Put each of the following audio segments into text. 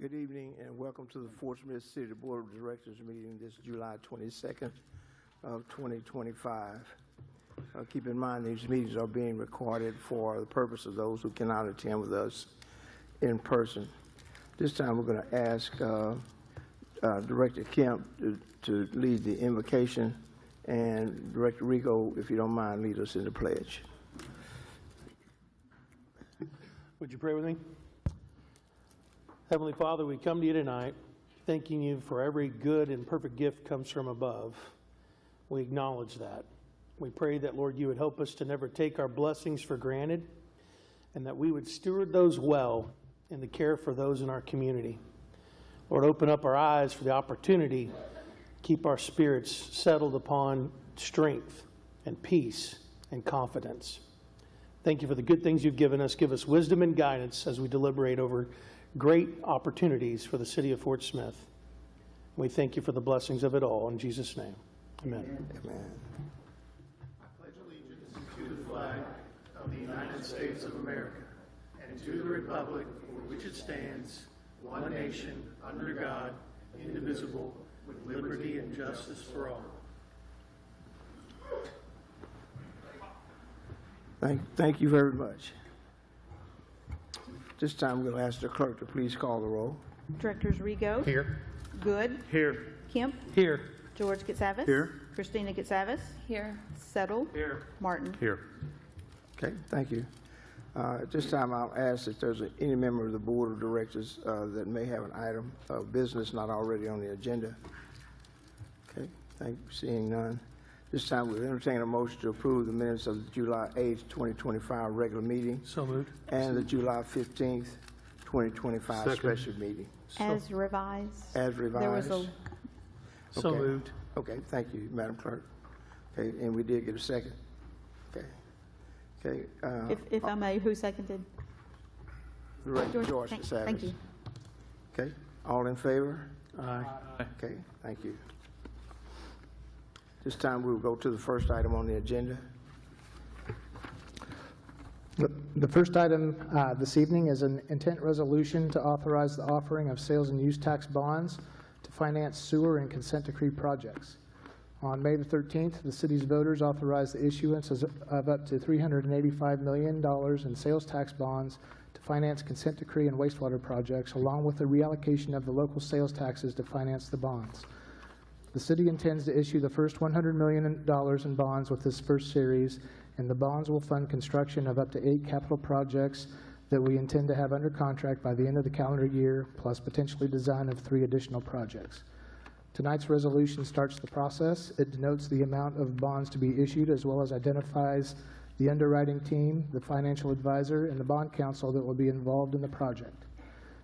Good evening and welcome to the Fort Smith City Board of Directors meeting this July 22nd of 2025. Keep in mind these meetings are being recorded for the purpose of those who cannot attend with us in person. This time we're going to ask Director Kemp to lead the invocation, and Director Rico, if you don't mind, lead us in the pledge. Would you pray with me? Heavenly Father, we come to you tonight thanking you for every good and perfect gift comes from above. We acknowledge that. We pray that, Lord, you would help us to never take our blessings for granted and that we would steward those well in the care for those in our community. Lord, open up our eyes for the opportunity to keep our spirits settled upon strength and peace and confidence. Thank you for the good things you've given us. Give us wisdom and guidance as we deliberate over great opportunities for the city of Fort Smith. We thank you for the blessings of it all. In Jesus' name, amen. Amen. I pledge allegiance to the flag of the United States of America and to the republic for which it stands, one nation, under God, indivisible, with liberty and justice for all. Thank you very much. This time we're going to ask the clerk to please call the roll. Directors Rigo. Here. Good. Here. Kemp. Here. George Katsavas. Here. Christina Katsavas. Here. Settle. Here. Martin. Here. Okay, thank you. At this time, I'll ask if there's any member of the Board of Directors that may have an item of business not already on the agenda. Okay, thank you. Seeing none. This time, we'll entertain a motion to approve the minutes of the July 8th, 2025 regular meeting So moved. and the July 15th, 2025 Second. special meeting. As revised. As revised. There was a, So Okay. moved. Okay, thank you, Madam Clerk. Okay, and we did get a second. Okay. Okay. if I may, who seconded? Director George Thank Katsavas. you. Okay, all in favor? Aye. Okay, thank you. This time we will go to the first item on the agenda. The first item this evening is an intent resolution to authorize the offering of sales and use tax bonds to finance sewer and consent decree projects. On May the 13th, the city's voters authorized the issuance of up to $385 million in sales tax bonds to finance consent decree and wastewater projects, along with the reallocation of the local sales taxes to finance the bonds. The city intends to issue the first $100 million in bonds with this first series, and the bonds will fund construction of up to 8 capital projects that we intend to have under contract by the end of the calendar year, plus potentially design of 3 additional projects. Tonight's resolution starts the process. It denotes the amount of bonds to be issued, as well as identifies the underwriting team, the financial advisor, and the bond counsel that will be involved in the project.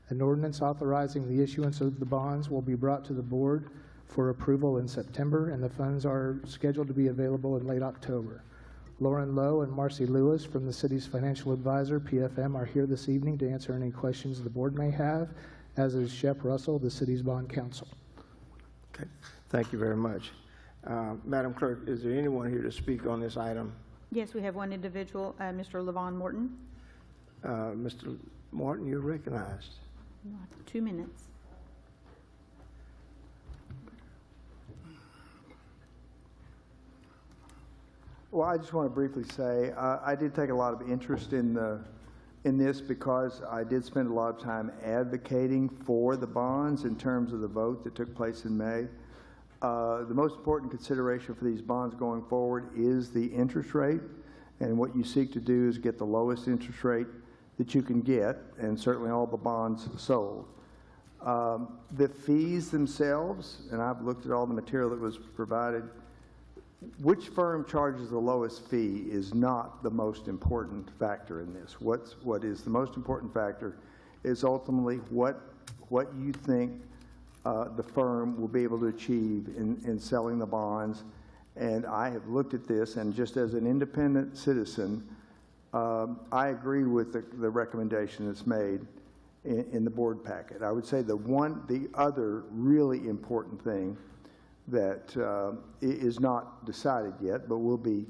An ordinance authorizing the issuance of the bonds will be brought to the board for approval in September, and the funds are scheduled to be available in late October. Lauren Lowe and Marcy Lewis from the city's financial advisor, PFM, are here this evening to answer any questions the board may have, as is Shep Russell, the city's bond counsel. Okay, thank you very much. Madam Clerk, is there anyone here to speak on this item? Yes, we have one individual, Mr. Levon Morton. Mr. Martin, you're recognized. 2 minutes. Well, I just want to briefly say I did take a lot of interest in this because I did spend a lot of time advocating for the bonds in terms of the vote that took place in May. The most important consideration for these bonds going forward is the interest rate, and what you seek to do is get the lowest interest rate that you can get, and certainly all the bonds sold. The fees themselves, and I've looked at all the material that was provided, which firm charges the lowest fee is not the most important factor in this. What is the most important factor is ultimately what you think the firm will be able to achieve in selling the bonds. And I have looked at this, and just as an independent citizen, I agree with the recommendation that's made in the board packet. I would say the other really important thing that is not decided yet, but will be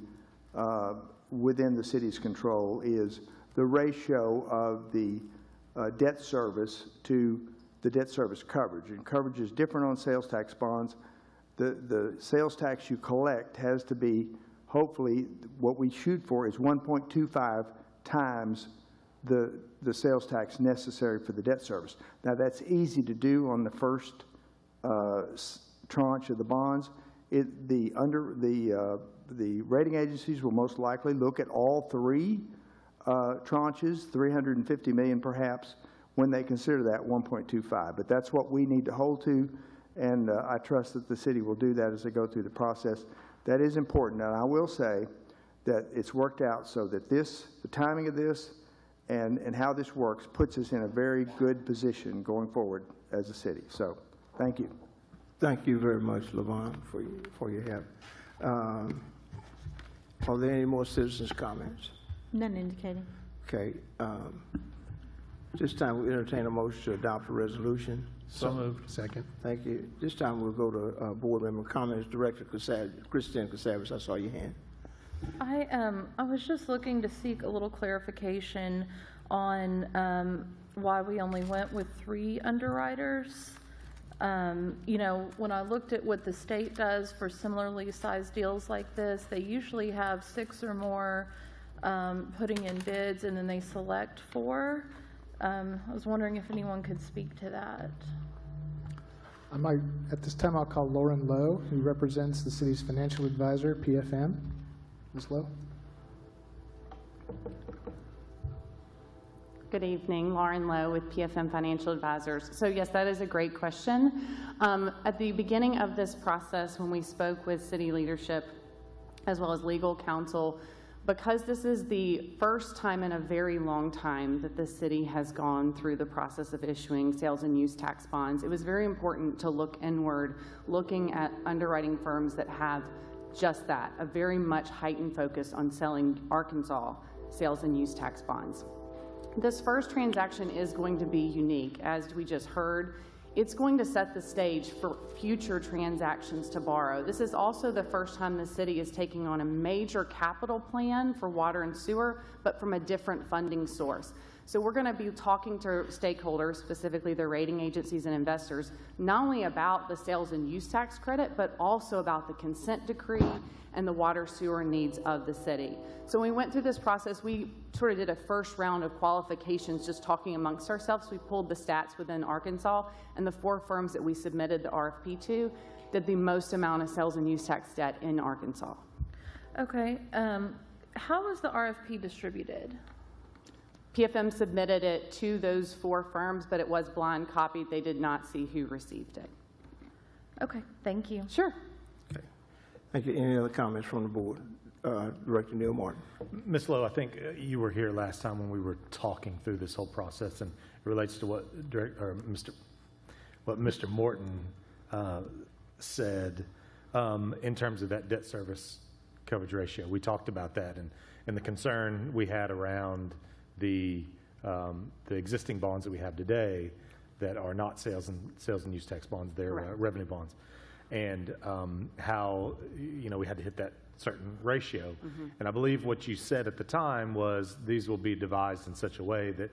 within the city's control, is the ratio of the debt service to the debt service coverage. And coverage is different on sales tax bonds. The sales tax you collect has to be, hopefully, what we shoot for is 1.25 times the sales tax necessary for the debt service. Now, that's easy to do on the first tranche of the bonds. The rating agencies will most likely look at all three tranches, $350 million perhaps, when they consider that 1.25. But that's what we need to hold to, and I trust that the city will do that as they go through the process. That is important. And I will say that it's worked out so that the timing of this and how this works puts us in a very good position going forward as a city. So, thank you. Thank you very much, Levon, for your help. Are there any more citizens' comments? None indicating. Okay. This time we entertain a motion to adopt a resolution. So moved. Second. Thank you. This time we'll go to board member comments. Director Christine Casares, I saw your hand. I was just looking to seek a little clarification on why we only went with 3 underwriters. You know, when I looked at what the state does for similarly sized deals like this, they usually have 6 or more putting in bids, and then they select 4. I was wondering if anyone could speak to that. At this time, I'll call Lauren Lowe, who represents the city's financial advisor, PFM. Ms. Lowe. Good evening, Lauren Lowe with PFM Financial Advisors. So yes, that is a great question. At the beginning of this process, when we spoke with city leadership as well as legal counsel, because this is the first time in a very long time that the city has gone through the process of issuing sales and use tax bonds, it was very important to look inward, looking at underwriting firms that have just that, a very much heightened focus on selling Arkansas sales and use tax bonds. This first transaction is going to be unique. As we just heard, it's going to set the stage for future transactions to borrow. This is also the first time the city is taking on a major capital plan for water and sewer, but from a different funding source. So we're going to be talking to stakeholders, specifically the rating agencies and investors, not only about the sales and use tax credit, but also about the consent decree and the water sewer needs of the city. So when we went through this process, we sort of did a first round of qualifications, just talking amongst ourselves. We pulled the stats within Arkansas, and the 4 firms that we submitted the RFP to did the most amount of sales and use tax debt in Arkansas. Okay. How was the RFP distributed? PFM submitted it to those 4 firms, but it was blind copied. They did not see who received it. Okay, thank you. Sure. Okay. Thank you. Any other comments from the board? Director Neil Martin. Ms. Lowe, I think you were here last time when we were talking through this whole process, and it relates to what Mr. Morton said in terms of that debt service coverage ratio. We talked about that, and the concern we had around the existing bonds that we have today that are not sales and use tax bonds, they're revenue bonds, and how we had to hit that certain ratio. And I believe what you said at the time was these will be devised in such a way that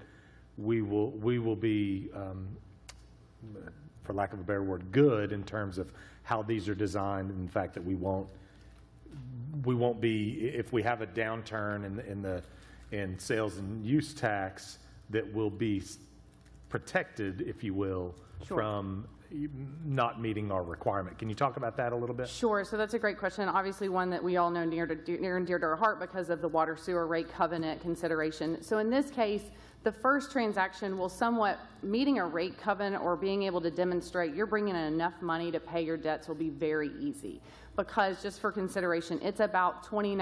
we will be, for lack of a better word, good in terms of how these are designed, and the fact that we won't be, if we have a downturn in sales and use tax, that will be protected, if you will, from not meeting our requirement. Can you talk about that a little bit? Sure. So that's a great question. Obviously one that we all know near and dear to our heart because of the water sewer rate covenant consideration. So in this case, the first transaction will somewhat meeting a rate covenant or being able to demonstrate you're bringing in enough money to pay your debts will be very easy. Because just for consideration, it's about $30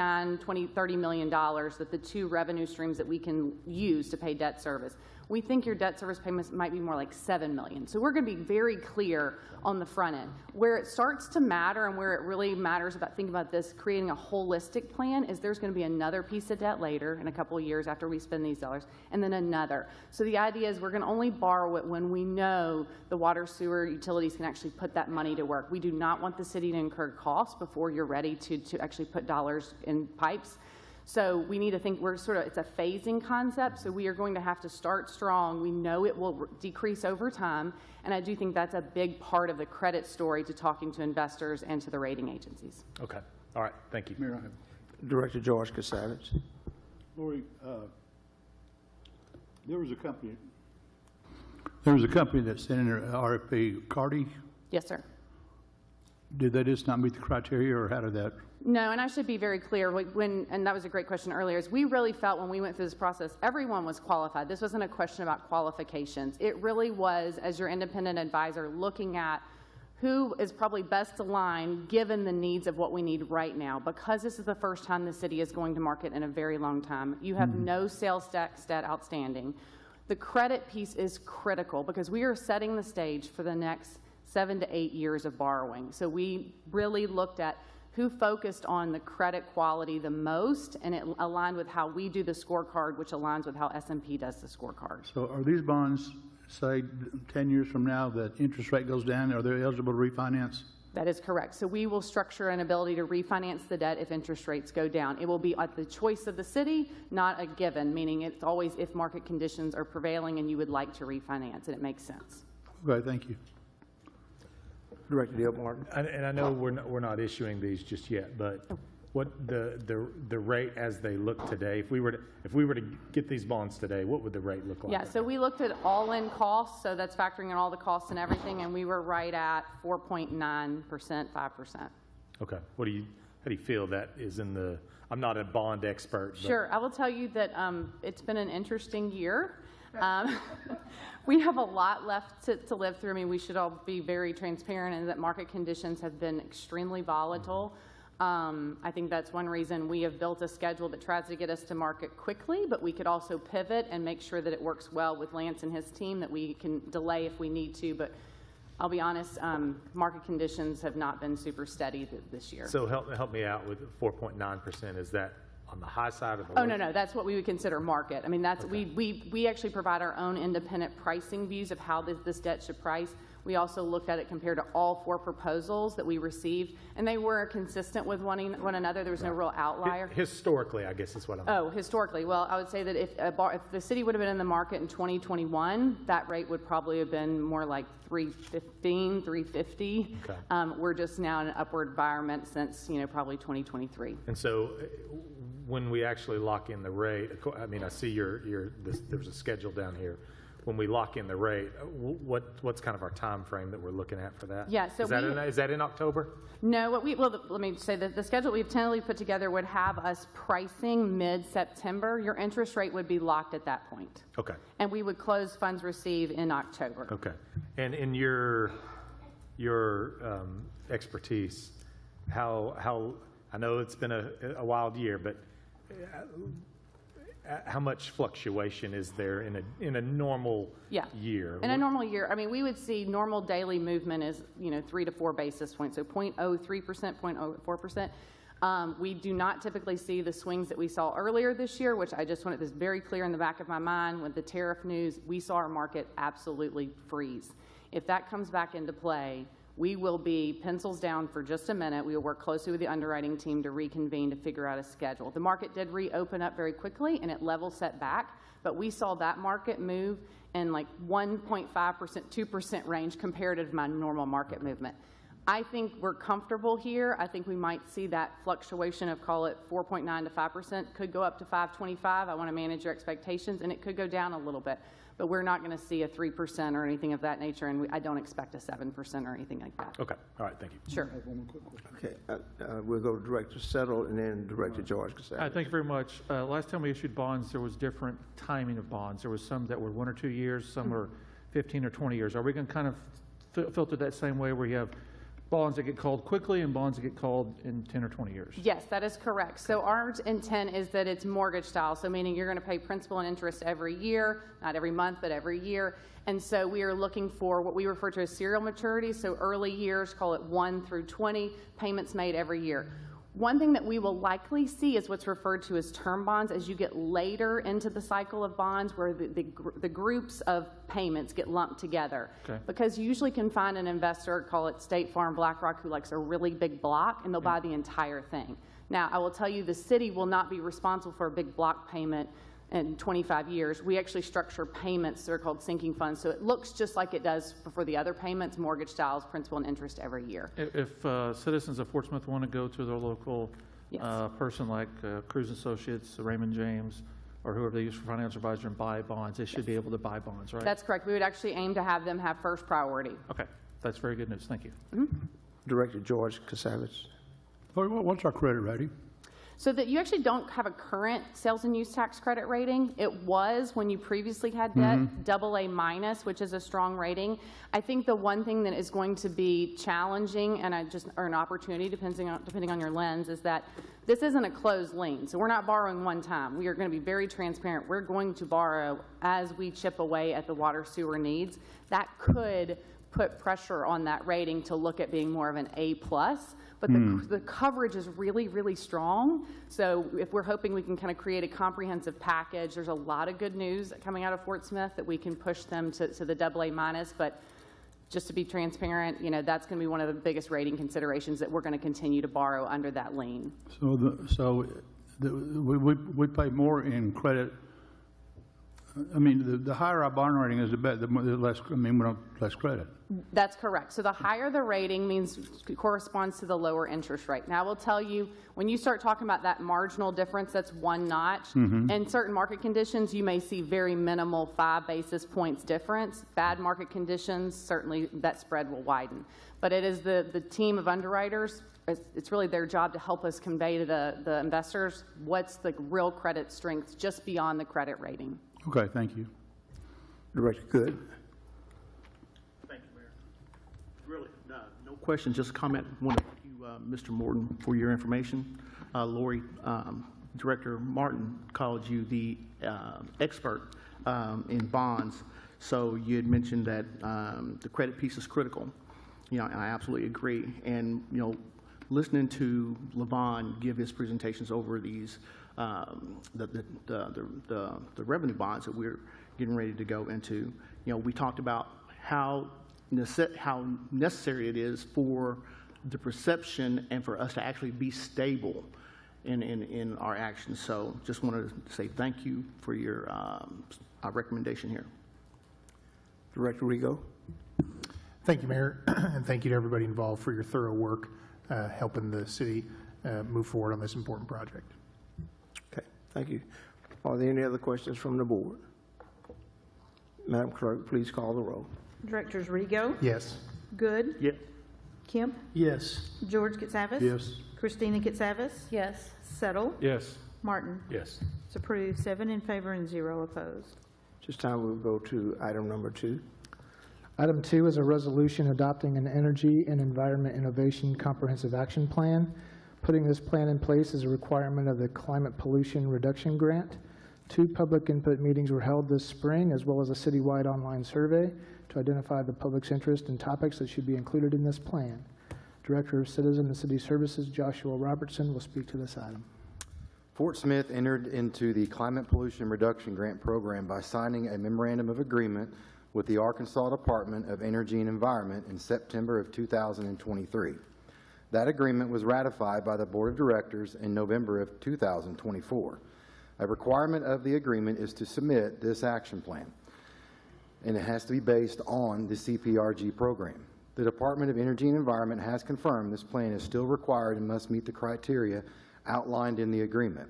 million that the 2 revenue streams that we can use to pay debt service. We think your debt service payments might be more like $7 million. So we're going to be very clear on the front end. Where it starts to matter and where it really matters about thinking about this, creating a holistic plan, is there's going to be another piece of debt later in a couple of years after we spend these dollars, and then another. So the idea is we're going to only borrow it when we know the water sewer utilities can actually put that money to work. We do not want the city to incur costs before you're ready to actually put dollars in pipes. So we need to think, it's a phasing concept, so we are going to have to start strong. We know it will decrease over time, and I do think that's a big part of the credit story to talking to investors and to the rating agencies. Okay. All right. Thank you. Mayor, I have, Director George Kasavage. Lori, there was a company that sent in their RFP, Cardi. Yes, sir. Did they just not meet the criteria, or how did that? No, and I should be very clear, and that was a great question earlier, is we really felt when we went through this process, everyone was qualified. This wasn't a question about qualifications. It really was, as your independent advisor, looking at who is probably best aligned given the needs of what we need right now. Because this is the first time the city is going to market in a very long time. You have no sales tax debt outstanding. The credit piece is critical because we are setting the stage for the next 7 to 8 years of borrowing. So we really looked at who focused on the credit quality the most, and it aligned with how we do the scorecard, which aligns with how S&P does the scorecard. So are these bonds, say, 10 years from now, that interest rate goes down, are they eligible to refinance? That is correct. So we will structure an ability to refinance the debt if interest rates go down. It will be at the choice of the city, not a given, meaning it's always if market conditions are prevailing and you would like to refinance, and it makes sense. Okay, thank you. Director Dale Martin. And I know we're not issuing these just yet, but what the rate as they look today, if we were to get these bonds today, what would the rate look like? Yeah, so we looked at all-in costs, so that's factoring in all the costs and everything, and we were right at 4.9%, 5%. Okay. How do you feel that is in the? I'm not a bond expert. But. Sure, I will tell you that it's been an interesting year. We have a lot left to live through. I mean, we should all be very transparent in that market conditions have been extremely volatile. I think that's one reason we have built a schedule that tries to get us to market quickly, but we could also pivot and make sure that it works well with Lance and his team, that we can delay if we need to. But I'll be honest, market conditions have not been super steady this year. So help me out with 4.9%. Is that on the high side of the? Oh, no, that's what we would consider market. I mean, that's, okay. we actually provide our own independent pricing views of how this debt should price. We also looked at it compared to all 4 proposals that we received, and they were consistent with one another. There was no real outlier. Historically, I guess is what I'm. Oh, historically. Well, I would say that if the city would have been in the market in 2021, that rate would probably have been more like 315, 350. Okay. We're just now in an upward environment since, probably 2023. And so when we actually lock in the rate, I mean, I see there's a schedule down here. When we lock in the rate, what's kind of our time frame that we're looking at for that? Yeah, so is that in October? No, let me say that the schedule we've tentatively put together would have us pricing mid-September. Your interest rate would be locked at that point. Okay. And we would close funds received in October. Okay. And in your expertise, how I know it's been a wild year, but how much fluctuation is there in a normal year? In a normal year, I mean, we would see normal daily movement is 3 to 4 basis points, so 0.03%, 0.04%. We do not typically see the swings that we saw earlier this year, which I just wanted this very clear in the back of my mind. With the tariff news, we saw our market absolutely freeze. If that comes back into play, we will be pencils down for just a minute. We will work closely with the underwriting team to reconvene to figure out a schedule. The market did reopen up very quickly, and it level set back, but we saw that market move in like 1.5%, 2% range compared to my normal market movement. I think we're comfortable here. I think we might see that fluctuation of, call it 4.9 to 5%, could go up to 5.25. I want to manage your expectations, and it could go down a little bit. But we're not going to see a 3% or anything of that nature, and I don't expect a 7% or anything like that. Okay. All right. Thank you. Sure. I have one more quick question. Okay. We'll go to Director Settle and then Director George Kasavage. Thank you very much. Last time we issued bonds, there was different timing of bonds. There was some that were 1 or 2 years, some were 15 or 20 years. Are we going to kind of filter that same way where you have bonds that get called quickly and bonds that get called in 10 or 20 years? Yes, that is correct. So our intent is that it's mortgage style, so meaning you're going to pay principal and interest every year, not every month, but every year. And so we are looking for what we refer to as serial maturity, so early years, call it 1 through 20, payments made every year. One thing that we will likely see is what's referred to as term bonds as you get later into the cycle of bonds where the groups of payments get lumped together. Okay. Because you usually can find an investor, call it State Farm, BlackRock, who likes a really big block, and they'll buy the entire thing. Now, I will tell you, the city will not be responsible for a big block payment in 25 years. We actually structure payments, they're called sinking funds, so it looks just like it does for the other payments, mortgage styles, principal and interest every year. If citizens of Fort Smith want to go to their local Yes. person like Cruz Associates, Raymond James, or whoever they use for financial advisor and buy bonds, they should be able to buy bonds, right? That's correct. We would actually aim to have them have first priority. Okay, that's very good news. Thank you. Director George Kasavich. What's our credit rating? So that you actually don't have a current sales and use tax credit rating. It was when you previously had debt, AA minus, which is a strong rating. I think the one thing that is going to be challenging, and or an opportunity, depending on your lens, is that this isn't a closed lien. So we're not borrowing one time. We are going to be very transparent. We're going to borrow as we chip away at the water sewer needs. That could put pressure on that rating to look at being more of an A+. But the coverage is really, really strong. So if we're hoping we can kind of create a comprehensive package, there's a lot of good news coming out of Fort Smith that we can push them to the AA minus. But just to be transparent, you know, that's going to be one of the biggest rating considerations that we're going to continue to borrow under that lien. So we pay more in credit. I mean, the higher our bond rating is, the less. I mean, we don't less credit. That's correct. So the higher the rating corresponds to the lower interest rate. Now, I will tell you, when you start talking about that marginal difference, that's one notch. In certain market conditions, you may see very minimal 5 basis points difference. Bad market conditions, certainly that spread will widen. But it is the team of underwriters, it's really their job to help us convey to the investors what's the real credit strength just beyond the credit rating. Okay, thank you. Director Good. Thank you, Mayor. Really, no question, just a comment. I want to thank you, Mr. Morton, for your information. Lori, Director Martin called you the expert in bonds. So you had mentioned that the credit piece is critical. You know, and I absolutely agree. And, you know, listening to Levon give his presentations over these the revenue bonds that we're getting ready to go into, you know, we talked about how necessary it is for the perception and for us to actually be stable in our actions. So just wanted to say thank you for your recommendation here. Director Rigo. Thank you, Mayor, and thank you to everybody involved for your thorough work helping the city move forward on this important project. Okay, thank you. Are there any other questions from the board? Madam Clerk, please call the roll. Directors Rigo, Yes. Good, Yes. Kemp, Yes. George Katsavas. Yes. Christina Katsavas. Yes. Settle. Yes. Martin. Yes. It's approved, 7 in favor and 0 opposed. This time we'll go to item number 2. Item 2 is a resolution adopting an Energy and Environment Innovation Comprehensive Action Plan. Putting this plan in place is a requirement of the Climate Pollution Reduction Grant. 2 public input meetings were held this spring, as well as a citywide online survey to identify the public's interest in topics that should be included in this plan. Director of Citizen and City Services, Joshua Robertson, will speak to this item. Fort Smith entered into the Climate Pollution Reduction Grant Program by signing a memorandum of agreement with the Arkansas Department of Energy and Environment in September of 2023. That agreement was ratified by the Board of Directors in November of 2024. A requirement of the agreement is to submit this action plan, and it has to be based on the CPRG program. The Department of Energy and Environment has confirmed this plan is still required and must meet the criteria outlined in the agreement.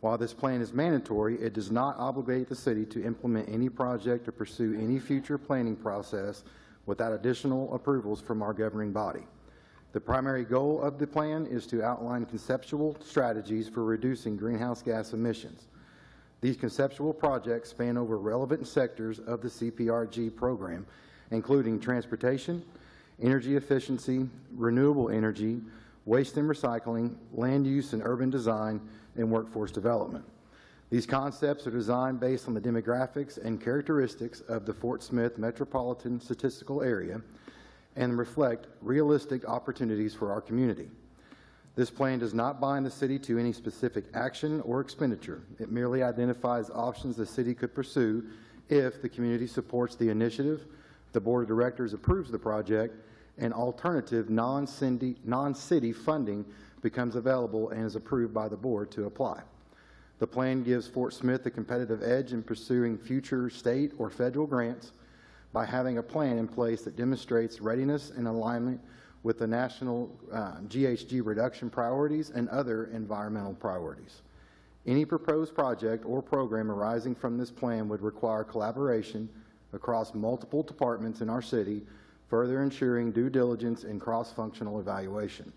While this plan is mandatory, it does not obligate the city to implement any project or pursue any future planning process without additional approvals from our governing body. The primary goal of the plan is to outline conceptual strategies for reducing greenhouse gas emissions. These conceptual projects span over relevant sectors of the CPRG program, including transportation, energy efficiency, renewable energy, waste and recycling, land use and urban design, and workforce development. These concepts are designed based on the demographics and characteristics of the Fort Smith metropolitan statistical area and reflect realistic opportunities for our community. This plan does not bind the city to any specific action or expenditure. It merely identifies options the city could pursue if the community supports the initiative, the Board of Directors approves the project, and alternative non-city funding becomes available and is approved by the board to apply. The plan gives Fort Smith a competitive edge in pursuing future state or federal grants by having a plan in place that demonstrates readiness and alignment with the national GHG reduction priorities and other environmental priorities. Any proposed project or program arising from this plan would require collaboration across multiple departments in our city, further ensuring due diligence and cross-functional evaluation.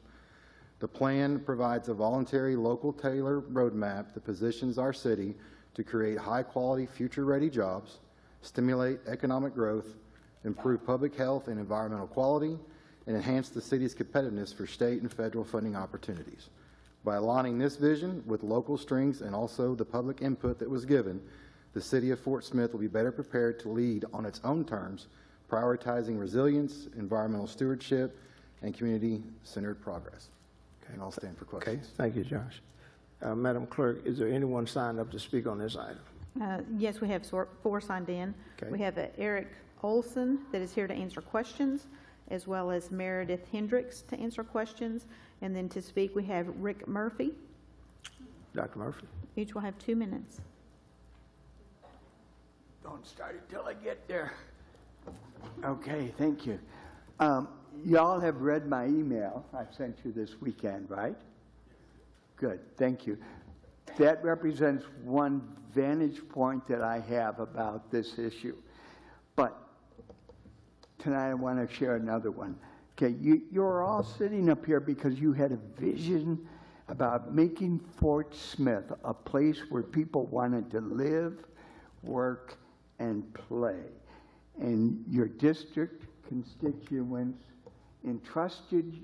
The plan provides a voluntary local tailor roadmap that positions our city to create high-quality, future-ready jobs, stimulate economic growth, improve public health and environmental quality, and enhance the city's competitiveness for state and federal funding opportunities. By aligning this vision with local strengths and also the public input that was given, the city of Fort Smith will be better prepared to lead on its own terms, prioritizing resilience, environmental stewardship, and community-centered progress. Okay, and I'll stand for questions. Okay, thank you, Josh. Madam Clerk, is there anyone signed up to speak on this item? Yes, we have 4 signed in. Okay. We have Eric Olson that is here to answer questions, as well as Meredith Hendricks to answer questions. And then to speak, we have Rick Murphy. Dr. Murphy. Each will have 2 minutes. Don't start until I get there. Okay, thank you. Y'all have read my email I sent you this weekend, right? Good, thank you. That represents one vantage point that I have about this issue. But tonight I want to share another one. Okay, you're all sitting up here because you had a vision about making Fort Smith a place where people wanted to live, work, and play. And your district constituents entrusted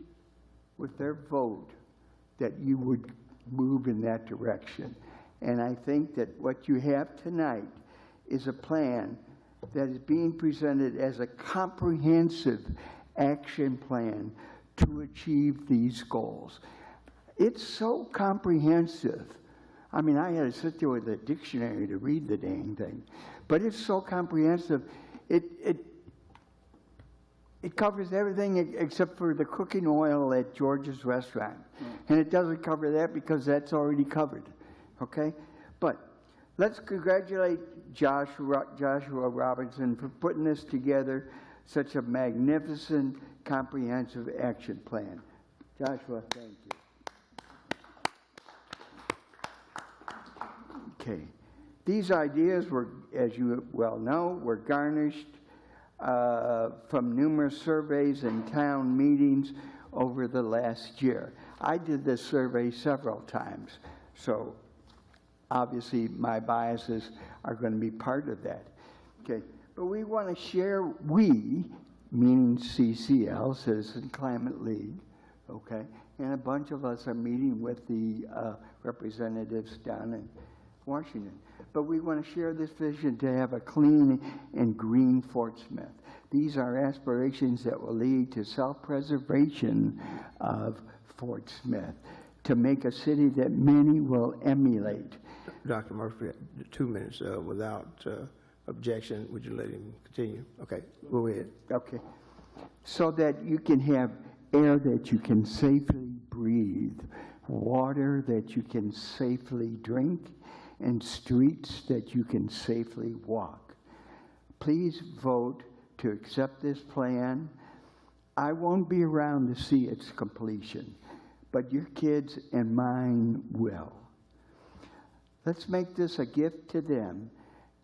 with their vote that you would move in that direction. And I think that what you have tonight is a plan that is being presented as a comprehensive action plan to achieve these goals. It's so comprehensive. I mean, I had to sit there with a dictionary to read the dang thing. But it's so comprehensive. It covers everything except for the cooking oil at George's restaurant. And it doesn't cover that because that's already covered. Okay? But let's congratulate Joshua Robinson for putting this together, such a magnificent, comprehensive action plan. Joshua, thank you. Okay. These ideas were, as you well know, were garnished from numerous surveys and town meetings over the last year. I did this survey several times, so obviously my biases are going to be part of that. Okay, but we want to share, we, meaning CCL, Citizen Climate League, okay, and a bunch of us are meeting with the representatives down in Washington. But we want to share this vision to have a clean and green Fort Smith. These are aspirations that will lead to self-preservation of Fort Smith, to make a city that many will emulate. Dr. Murphy, 2 minutes without objection. Would you let him continue? Okay, go ahead. Okay. So that you can have air that you can safely breathe, water that you can safely drink, and streets that you can safely walk. Please vote to accept this plan. I won't be around to see its completion, but your kids and mine will. Let's make this a gift to them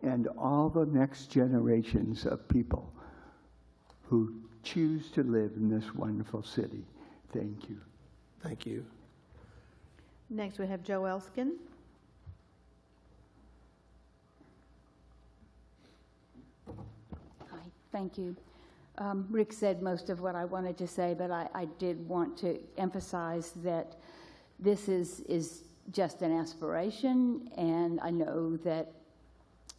and all the next generations of people who choose to live in this wonderful city. Thank you. Thank you. Next, we have Joe Elskin. Hi, thank you. Rick said most of what I wanted to say, but I did want to emphasize that this is just an aspiration, and I know that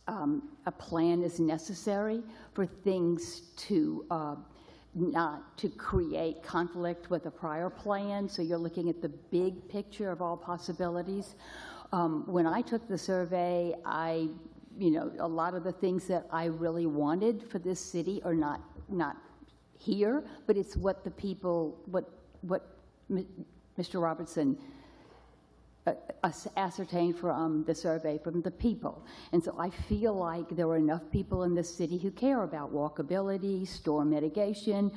a plan is necessary for things to not to create conflict with a prior plan. So you're looking at the big picture of all possibilities. When I took the survey, a lot of the things that I really wanted for this city are not here, but it's what the people, what Mr. Robertson ascertained from the survey from the people. And so I feel like there are enough people in this city who care about walkability, storm mitigation,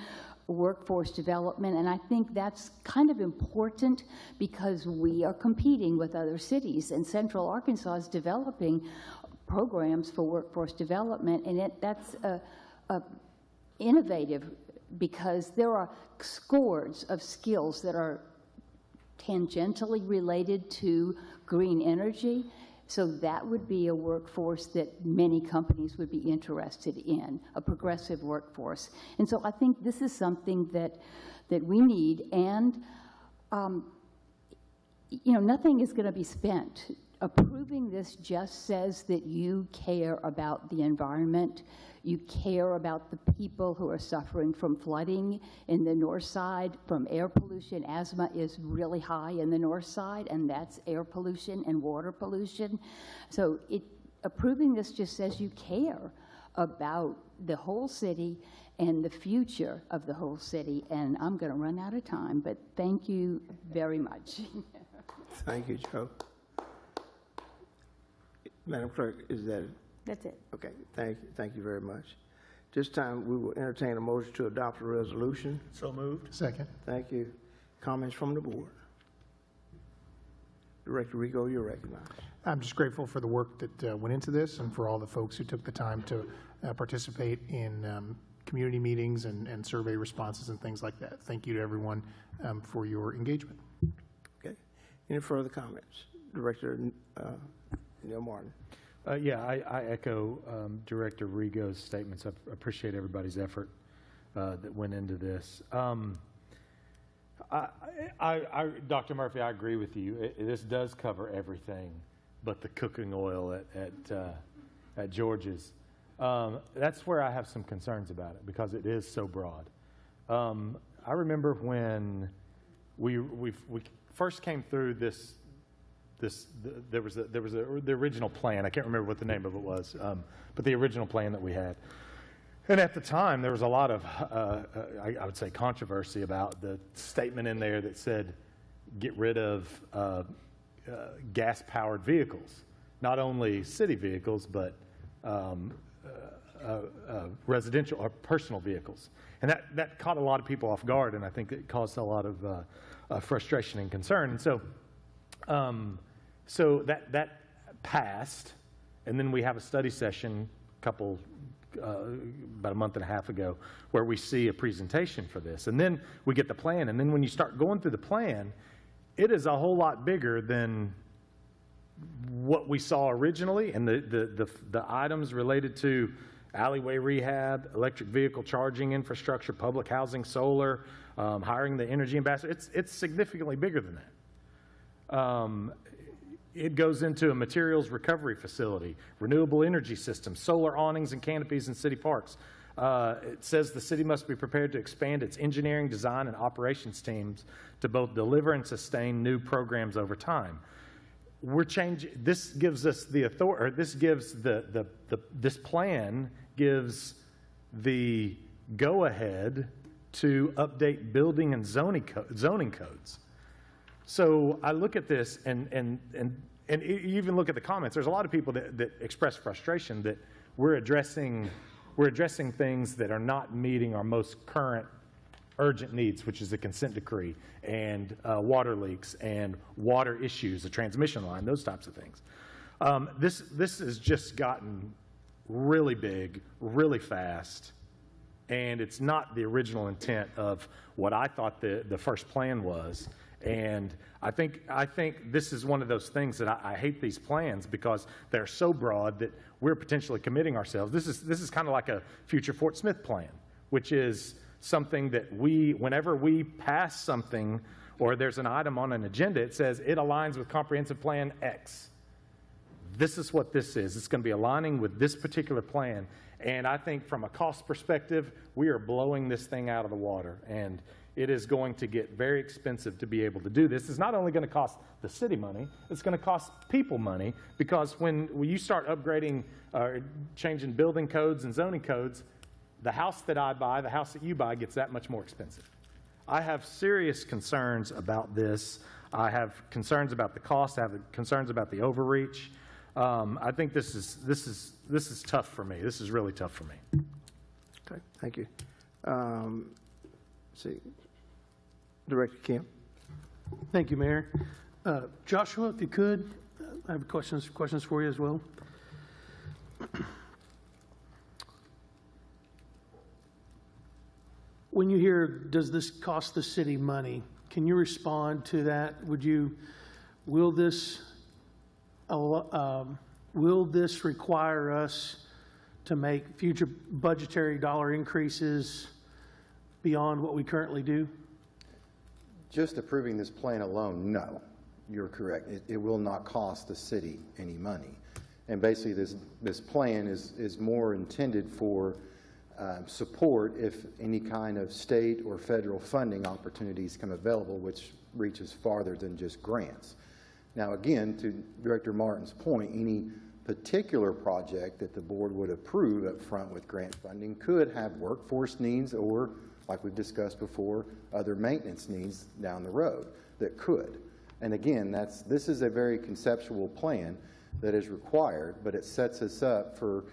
workforce development, and I think that's kind of important because we are competing with other cities, and Central Arkansas is developing programs for workforce development, and that's innovative because there are scores of skills that are tangentially related to green energy. So that would be a workforce that many companies would be interested in, a progressive workforce. And so I think this is something that we need. And, you know, nothing is going to be spent. Approving this just says that you care about the environment. You care about the people who are suffering from flooding in the north side, from air pollution. Asthma is really high in the north side, and that's air pollution and water pollution. So approving this just says you care about the whole city and the future of the whole city. And I'm going to run out of time, but thank you very much. Thank you, Joe. Madam Clerk, is that it? That's it. Okay, thank you very much. This time, we will entertain a motion to adopt a resolution. So moved. Second. Thank you. Comments from the board? Director Rico, you're recognized. I'm just grateful for the work that went into this and for all the folks who took the time to participate in community meetings and survey responses and things like that. Thank you to everyone for your engagement. Okay. Any further comments? Director Neil Martin. Yeah, I echo Director Rigo's statements. I appreciate everybody's effort that went into this. Dr. Murphy, I agree with you. This does cover everything but the cooking oil at George's. That's where I have some concerns about it because it is so broad. I remember when we first came through there was the original plan. I can't remember what the name of it was, but the original plan that we had. And at the time, there was a lot of, I would say, controversy about the statement in there that said, get rid of gas-powered vehicles, not only city vehicles, but residential or personal vehicles. And that caught a lot of people off guard, and I think it caused a lot of frustration and concern. And so that passed, and then we have a study session about a month and a half ago where we see a presentation for this. And then we get the plan, and then when you start going through the plan, it is a whole lot bigger than what we saw originally, and the items related to alleyway rehab, electric vehicle charging infrastructure, public housing, solar, hiring the energy ambassador. It's significantly bigger than that. It goes into a materials recovery facility, renewable energy systems, solar awnings and canopies in city parks. It says the city must be prepared to expand its engineering, design, and operations teams to both deliver and sustain new programs over time. We're changing. This gives us the authority. Or this gives this plan gives the go-ahead to update building and zoning codes. So I look at this, and you even look at the comments. There's a lot of people that express frustration that we're addressing things that are not meeting our most current urgent needs, which is the consent decree and water leaks and water issues, the transmission line, those types of things. This has just gotten really big, really fast, and it's not the original intent of what I thought the first plan was. And I think this is one of those things that I hate these plans because they're so broad that we're potentially committing ourselves. This is kind of like a future Fort Smith plan, which is something that whenever we pass something or there's an item on an agenda, it says it aligns with comprehensive plan X. This is what this is. It's going to be aligning with this particular plan. And I think from a cost perspective, we are blowing this thing out of the water. And it is going to get very expensive to be able to do this. It's not only going to cost the city money, it's going to cost people money, because when you start upgrading or changing building codes and zoning codes, the house that I buy, the house that you buy gets that much more expensive. I have serious concerns about this. I have concerns about the cost. I have concerns about the overreach. I think this is tough for me. This is really tough for me. Okay, thank you. See, Director Kemp. Thank you, Mayor. Joshua, if you could, I have questions for you as well. When you hear, does this cost the city money, can you respond to that? Will this require us to make future budgetary dollar increases beyond what we currently do? Just approving this plan alone, no, you're correct. It will not cost the city any money. And basically this plan is more intended for support if any kind of state or federal funding opportunities come available, which reaches farther than just grants. Now again, to Director Martin's point, any particular project that the board would approve up front with grant funding could have workforce needs or, like we've discussed before, other maintenance needs down the road that could. And again, this is a very conceptual plan that is required, but it sets us up for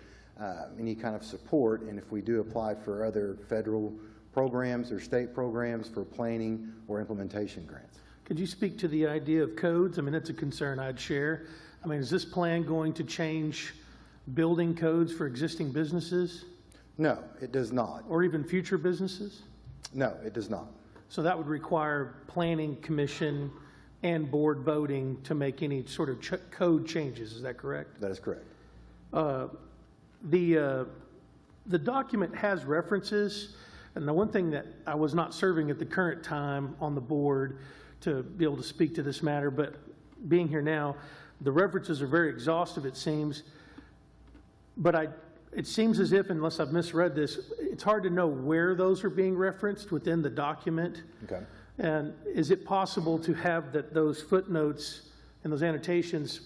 any kind of support, and if we do apply for other federal programs or state programs for planning or implementation grants. Could you speak to the idea of codes? I mean, that's a concern I'd share. I mean, is this plan going to change building codes for existing businesses? No, it does not. Or even future businesses? No, it does not. So that would require planning commission and board voting to make any sort of code changes, is that correct? That is correct. The document has references, and the one thing that I was not serving at the current time on the board to be able to speak to this matter, but being here now, the references are very exhaustive, it seems. But it seems as if, unless I've misread this, it's hard to know where those are being referenced within the document. Okay. And is it possible to have those footnotes and those annotations,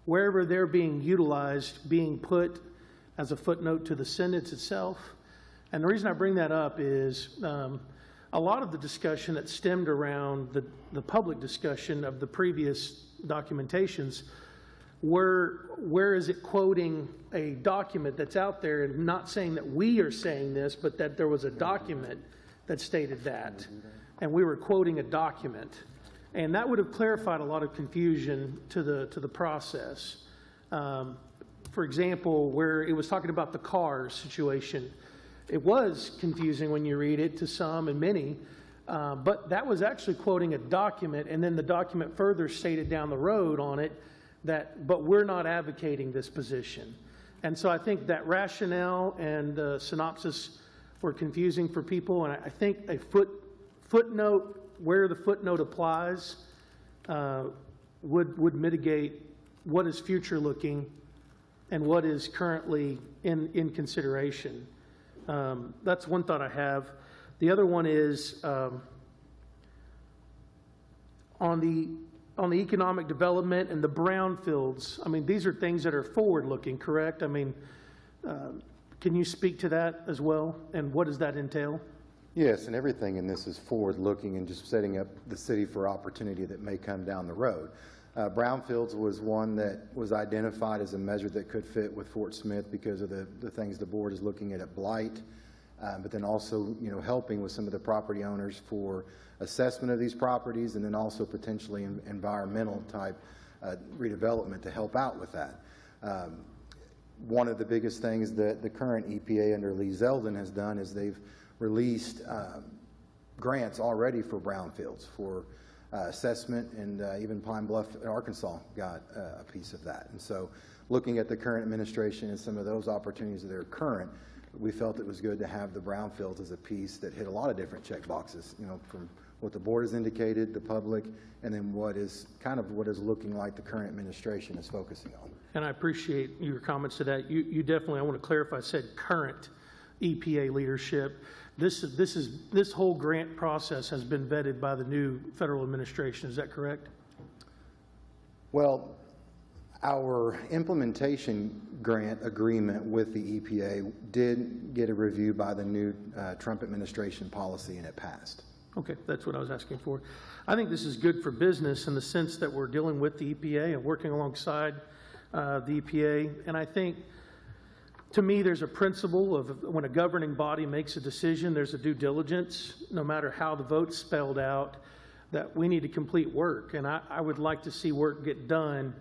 wherever they're being utilized, being put as a footnote to the sentence itself? And the reason I bring that up is a lot of the discussion that stemmed around the public discussion of the previous documentations, where is it quoting a document that's out there, and not saying that we are saying this, but that there was a document that stated that, and we were quoting a document. And that would have clarified a lot of confusion to the process. For example, where it was talking about the cars situation, it was confusing when you read it to some and many, but that was actually quoting a document, and then the document further stated down the road on it that, but we're not advocating this position. And so I think that rationale and the synopsis were confusing for people, and I think a footnote, where the footnote applies, would mitigate what is future looking and what is currently in consideration. That's one thought I have. The other one is on the economic development and the brownfields. I mean, these are things that are forward-looking, correct? I mean, can you speak to that as well, and what does that entail? Yes, and everything in this is forward-looking and just setting up the city for opportunity that may come down the road. Brownfields was one that was identified as a measure that could fit with Fort Smith because of the things the board is looking at blight, but then also, helping with some of the property owners for assessment of these properties, and then also potentially environmental type redevelopment to help out with that. One of the biggest things that the current EPA under Lee Zeldin has done is they've released grants already for brownfields for assessment, and even Pine Bluff, Arkansas got a piece of that. And so looking at the current administration and some of those opportunities that are current, we felt it was good to have the brownfields as a piece that hit a lot of different check boxes, from what the board has indicated, the public, and then what is looking like the current administration is focusing on. And I appreciate your comments to that. You definitely, I want to clarify, said current EPA leadership. This whole grant process has been vetted by the new federal administration. Is that correct? Well, our implementation grant agreement with the EPA did get a review by the new Trump administration policy, and it passed. Okay, that's what I was asking for. I think this is good for business in the sense that we're dealing with the EPA and working alongside the EPA. And I think, to me, there's a principle of when a governing body makes a decision, there's a due diligence, no matter how the vote's spelled out, that we need to complete work. And I would like to see work get done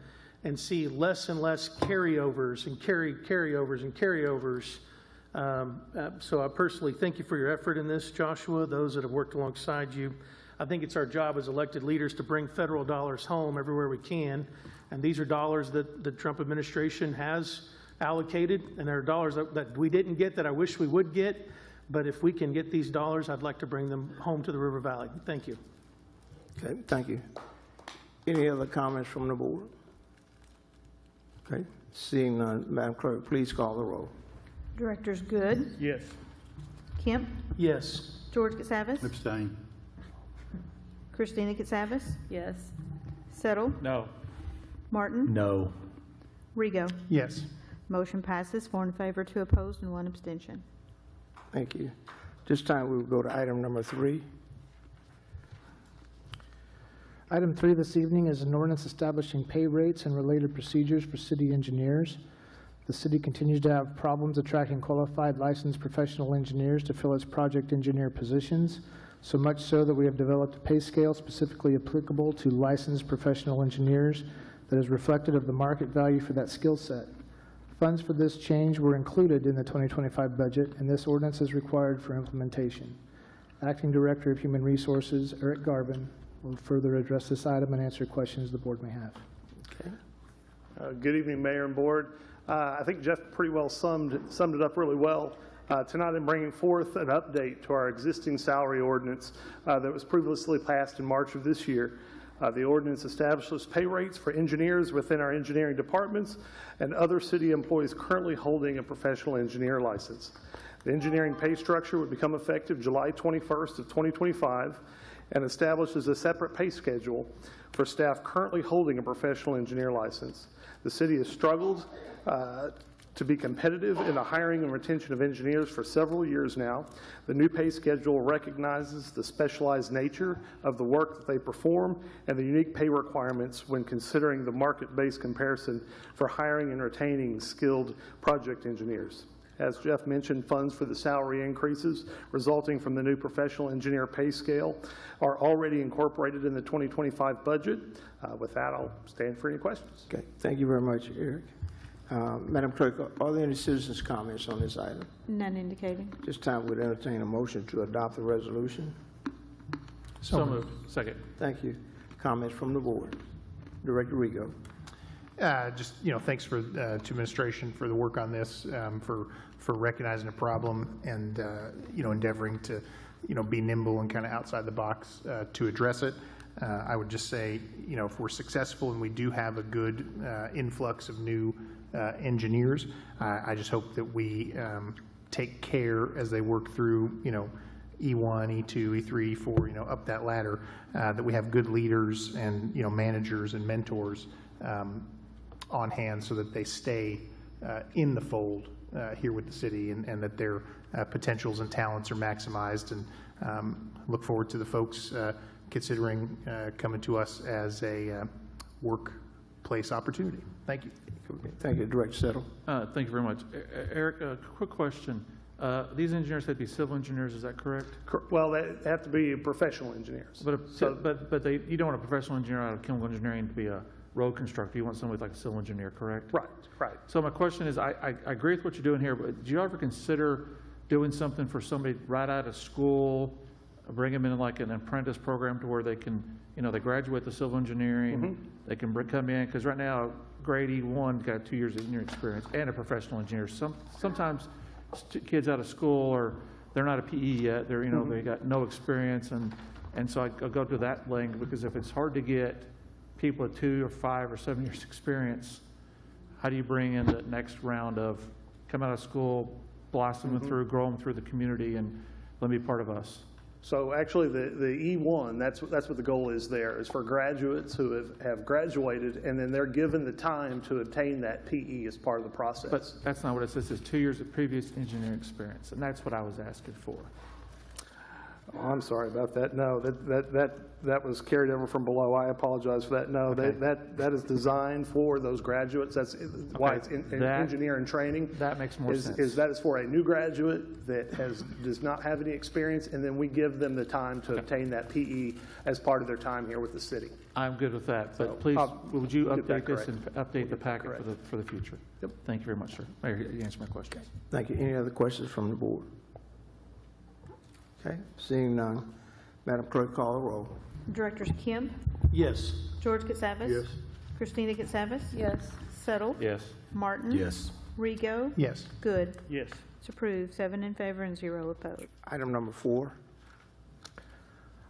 and see less and less carryovers and carryovers and carryovers. So I personally thank you for your effort in this, Joshua, those that have worked alongside you. I think it's our job as elected leaders to bring federal dollars home everywhere we can. And these are dollars that the Trump administration has allocated, and there are dollars that we didn't get that I wish we would get. But if we can get these dollars, I'd like to bring them home to the River Valley. Thank you. Okay, thank you. Any other comments from the board? Okay, seeing none, Madam Clerk, please call the roll. Directors Good, Yes. Kemp, Yes. George Katsavas, Abstain. Christina Katsavas, Yes. Settle, No. Martin, No. Rego. Yes. Motion passes 4 in favor, 2 opposed, and 1 abstention. Thank you. This time we will go to item number 3. Item 3 this evening is an ordinance establishing pay rates and related procedures for city engineers. The city continues to have problems attracting qualified licensed professional engineers to fill its project engineer positions, so much so that we have developed a pay scale specifically applicable to licensed professional engineers that is reflective of the market value for that skill set. Funds for this change were included in the 2025 budget, and this ordinance is required for implementation. Acting Director of Human Resources, Eric Garvin, will further address this item and answer questions the board may have. Okay. Good evening, Mayor and Board. I think Jeff pretty well summed it up really well. Tonight I'm bringing forth an update to our existing salary ordinance that was previously passed in March of this year. The ordinance establishes pay rates for engineers within our engineering departments and other city employees currently holding a professional engineer license. The engineering pay structure would become effective July 21st of 2025 and establishes a separate pay schedule for staff currently holding a professional engineer license. The city has struggled to be competitive in the hiring and retention of engineers for several years now. The new pay schedule recognizes the specialized nature of the work that they perform and the unique pay requirements when considering the market-based comparison for hiring and retaining skilled project engineers. As Jeff mentioned, funds for the salary increases resulting from the new professional engineer pay scale are already incorporated in the 2025 budget. With that, I'll stand for any questions. Okay, thank you very much, Eric. Madam Clerk, are there any citizens' comments on this item? None indicating. This time we'd entertain a motion to adopt the resolution. So moved. Second. Thank you. Comments from the board. Director Rego. Just, thanks to administration for the work on this, for recognizing the problem and, endeavoring to, be nimble and kind of outside the box to address it. I would just say, if we're successful and we do have a good influx of new engineers, I just hope that we take care as they work through, E1, E2, E3, E4, up that ladder, that we have good leaders and, managers and mentors on hand so that they stay in the fold here with the city and that their potentials and talents are maximized, and look forward to the folks considering coming to us as a workplace opportunity. Thank you. Thank you, Director Settle. Thank you very much. Eric, a quick question. These engineers have to be civil engineers, is that correct? Well, they have to be professional engineers. But you don't want a professional engineer out of chemical engineering to be a road constructor. You want somebody like a civil engineer, correct? Right, right. So my question is, I agree with what you're doing here, but do you ever consider doing something for somebody right out of school, bring them in like an apprentice program to where they can, they graduate the civil engineering, they can come in, because right now, grade E1 got 2 years of engineering experience and a professional engineer. Sometimes kids out of school, or they're not a PE yet, they're, they got no experience, and so I go to that link, because if it's hard to get people with 2 or 5 or 7 years experience, how do you bring in the next round of come out of school, blossom them through, grow them through the community, and let them be part of us? So actually, the E1, that's what the goal is there, is for graduates who have graduated, and then they're given the time to obtain that PE as part of the process. But that's not what it says. It's 2 years of previous engineering experience, and that's what I was asking for. Oh, I'm sorry about that. No, that was carried over from below. I apologize for that. No, that is designed for those graduates. That's why it's in engineering training. That makes more sense. That is for a new graduate that does not have any experience, and then we give them the time to obtain that PE as part of their time here with the city. I'm good with that, So, but please, would you get that update this correct. and update the packet for the future? Yep. Thank you very much, sir. Mayor, you answered my question. Thank you. Any other questions from the board? Okay, seeing none. Madam Clerk, call the roll. Directors Kemp, Yes. George Katsavas. Yes. Christina Katsavas. Yes. Settle. Yes. Martin. Yes. Rego. Yes. Good. Yes. It's approved, 7 in favor and 0 opposed. Item number 4.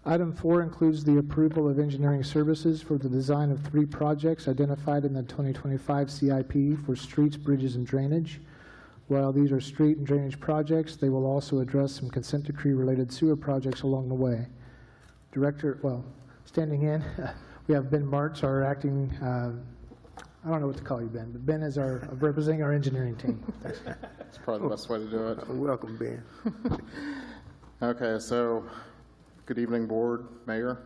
Item 4 includes the approval of engineering services for the design of 3 projects identified in the 2025 CIP for streets, bridges, and drainage. While these are street and drainage projects, they will also address some consent decree-related sewer projects along the way. Standing in, we have Ben Martz, our acting, I don't know what to call you, Ben, but Ben is representing our engineering team. That's probably the best way to do it. Welcome, Ben. Okay, so good evening, Board, Mayor.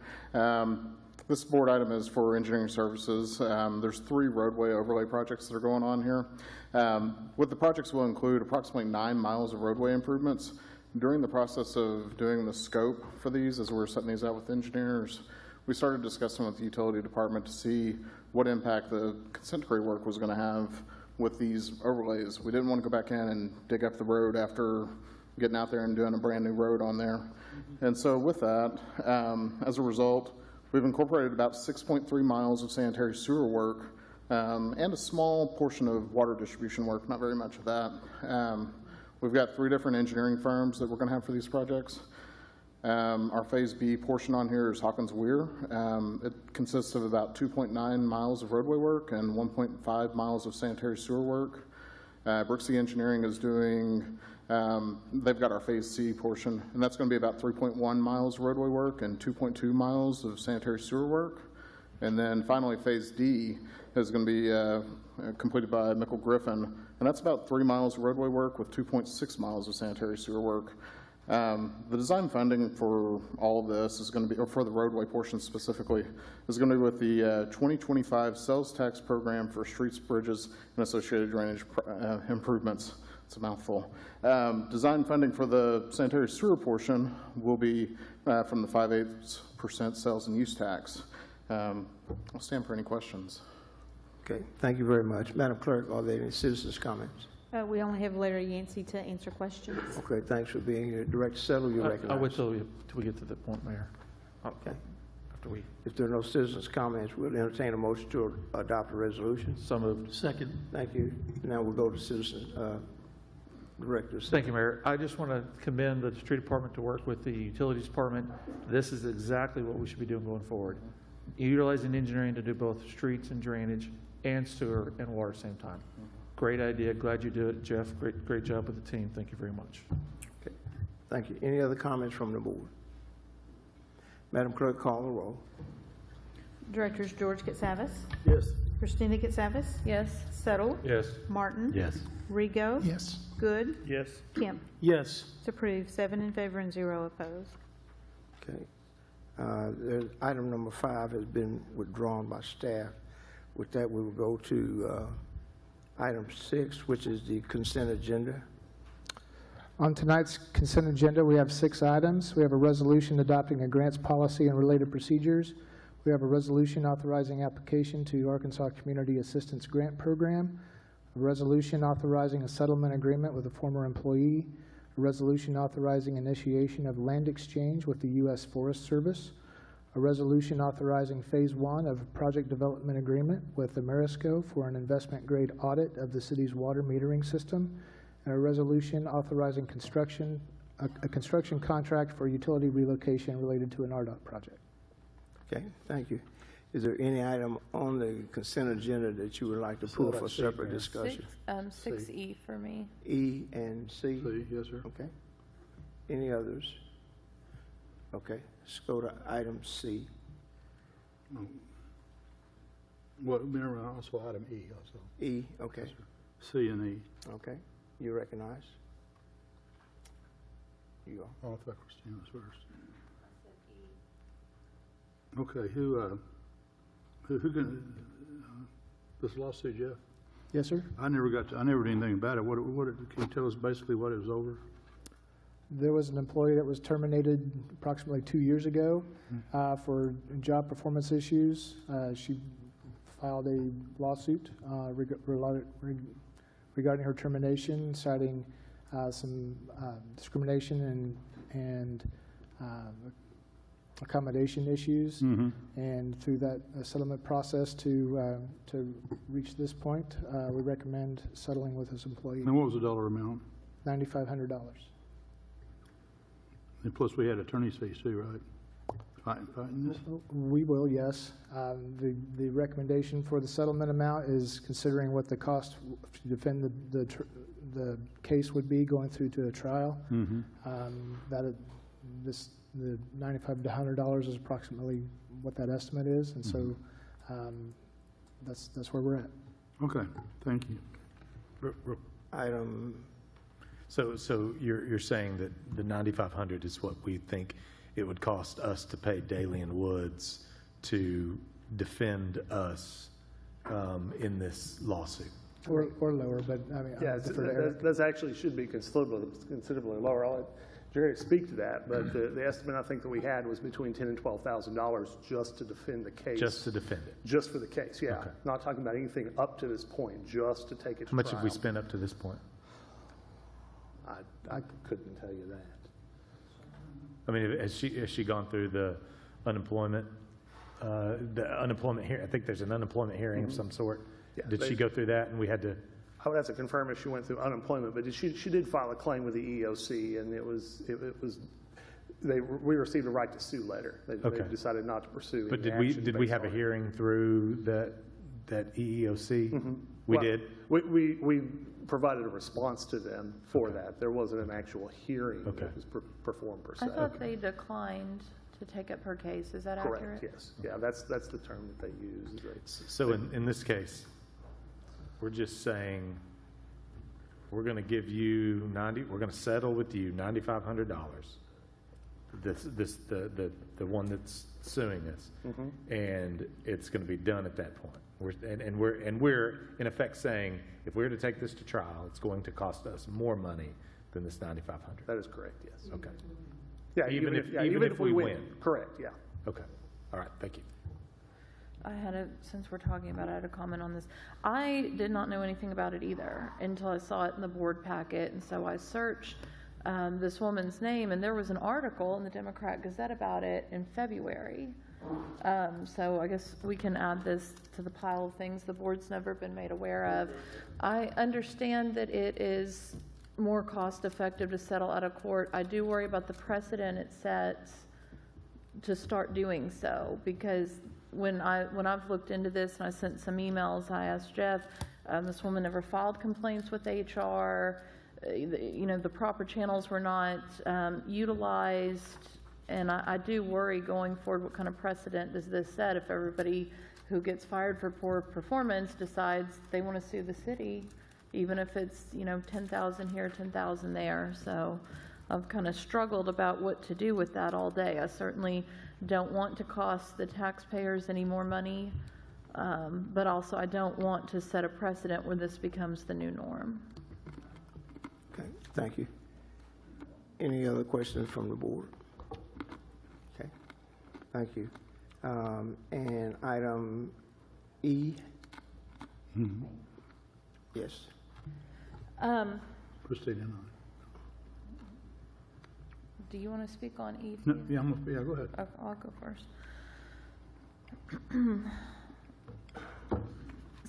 This board item is for engineering services. There's 3 roadway overlay projects that are going on here. What the projects will include approximately 9 miles of roadway improvements. During the process of doing the scope for these, as we're setting these out with engineers, we started discussing with the utility department to see what impact the consent decree work was going to have with these overlays. We didn't want to go back in and dig up the road after getting out there and doing a brand new road on there. And so with that, as a result, we've incorporated about 6.3 miles of sanitary sewer work and a small portion of water distribution work, not very much of that. We've got 3 different engineering firms that we're going to have for these projects. Our Phase B portion on here is Hawkins Weir. It consists of about 2.9 miles of roadway work and 1.5 miles of sanitary sewer work. Brooksy Engineering is doing, they've got our Phase C portion, and that's going to be about 3.1 miles of roadway work and 2.2 miles of sanitary sewer work. And then finally, Phase D is going to be completed by Mickle Griffin, and that's about 3 miles of roadway work with 2.6 miles of sanitary sewer work. The design funding for all of this is going to be, or for the roadway portion specifically, is going to be with the 2025 sales tax program for streets, bridges, and associated drainage improvements. It's a mouthful. Design funding for the sanitary sewer portion will be from the 5/8% sales and use tax. I'll stand for any questions. Okay, thank you very much. Madam Clerk, are there any citizens' comments? We only have Larry Yancey to answer questions. Okay, thanks for being here. Director Settle, you recognize. I'll wait till we get to the point, Mayor. Okay. After we. If there are no citizens' comments, we'll entertain a motion to adopt a resolution. So moved. Second. Thank you. Now we'll go to citizens, directors. Thank you, Mayor. I just want to commend the street department to work with the utilities department. This is exactly what we should be doing going forward. Utilizing engineering to do both streets and drainage and sewer and water at the same time. Great idea. Glad you did it, Jeff. Great job with the team. Thank you very much. Okay. Thank you. Any other comments from the board? Madam Clerk, call the roll. Directors George Katsavas. Yes. Christina Katsavas. Yes. Settle. Yes. Martin. Yes. Rego. Yes. Good. Yes. Kemp. Yes. It's approved, 7 in favor and 0 opposed. Okay. Item number 5 has been withdrawn by staff. With that, we will go to item 6, which is the consent agenda. On tonight's consent agenda, we have 6 items. We have a resolution adopting a grants policy and related procedures. We have a resolution authorizing application to Arkansas Community Assistance Grant Program, a resolution authorizing a settlement agreement with a former employee, a resolution authorizing initiation of land exchange with the U.S. Forest Service, a resolution authorizing Phase 1 of a project development agreement with AMERESCO for an investment-grade audit of the city's water metering system, and a resolution authorizing a construction contract for utility relocation related to an RDOT project. Okay, thank you. Is there any item on the consent agenda that you would like to pull for separate discussion? 6E for me. E and C? C, yes, sir. Okay. Any others? Okay, let's go to item C. Well, remember also item E also. E, okay. C and E. Okay, you recognize. You are. Oh, I thought Christina was first. Okay, who can, this lawsuit, Jeff? Yes, sir. I never did anything about it. Can you tell us basically what it was over? There was an employee that was terminated approximately 2 years ago for job performance issues. She filed a lawsuit regarding her termination, citing some discrimination and accommodation issues. And through that settlement process to reach this point, we recommend settling with this employee. And what was the dollar amount? $9,500. And plus we had attorney's fees too, right? Fighting this? We will, yes. The recommendation for the settlement amount is considering what the cost to defend the case would be going through to a trial. The $95 to $100 is approximately what that estimate is, and so that's where we're at. Okay, thank you. Item, So you're saying that the $9,500 is what we think it would cost us to pay Daly and Woods to defend us in this lawsuit? Or lower, but I mean, Yeah, that's actually should be considerably lower. I'll let Jerry speak to that, but the estimate I think that we had was between $10,000 and $12,000 just to defend the case. Just to defend it? Just for the case, yeah. Okay. Not talking about anything up to this point, just to take it to trial. How much have we spent up to this point? I couldn't tell you that. I mean, has she gone through the unemployment hearing? I think there's an unemployment hearing of some sort. Yeah, Did she go through that and we had to? I would have to confirm if she went through unemployment, but she did file a claim with the EEOC, and we received a right to sue letter. They decided not to pursue. But any did we have a action hearing through that EEOC? We did. We provided a response to them for that. There wasn't an actual hearing that was performed per se. I thought they declined to take up her case. Is that Correct, accurate? yes. Yeah, that's the term that they use. So in this case, we're just saying we're going to give you we're going to settle with you $9,500. The one that's suing us, and it's going to be done at that point. We're in effect saying if we were to take this to trial, it's going to cost us more money than this $9,500. That is correct, yes. Okay. Yeah, even if we win. Correct, yeah. Okay. All right. Thank you. Since we're talking about it, I had a comment on this. I did not know anything about it either until I saw it in the board packet, and so I searched this woman's name, and there was an article in the Democrat Gazette about it in February. So I guess we can add this to the pile of things the board's never been made aware of. I understand that it is more cost-effective to settle out of court. I do worry about the precedent it sets to start doing so, because when I've looked into this and I sent some emails, I asked Jeff, this woman never filed complaints with HR. The proper channels were not utilized. And I do worry going forward, what kind of precedent does this set if everybody who gets fired for poor performance decides they want to sue the city, even if it's, $10,000 here, $10,000 there. So I've kind of struggled about what to do with that all day. I certainly don't want to cost the taxpayers any more money, but also I don't want to set a precedent where this becomes the new norm. okay, thank you. Any other questions from the board? Okay, thank you. And item E? Yes. Christina and Do you want to speak on E? I. No, yeah, go ahead. Okay, I'll go first.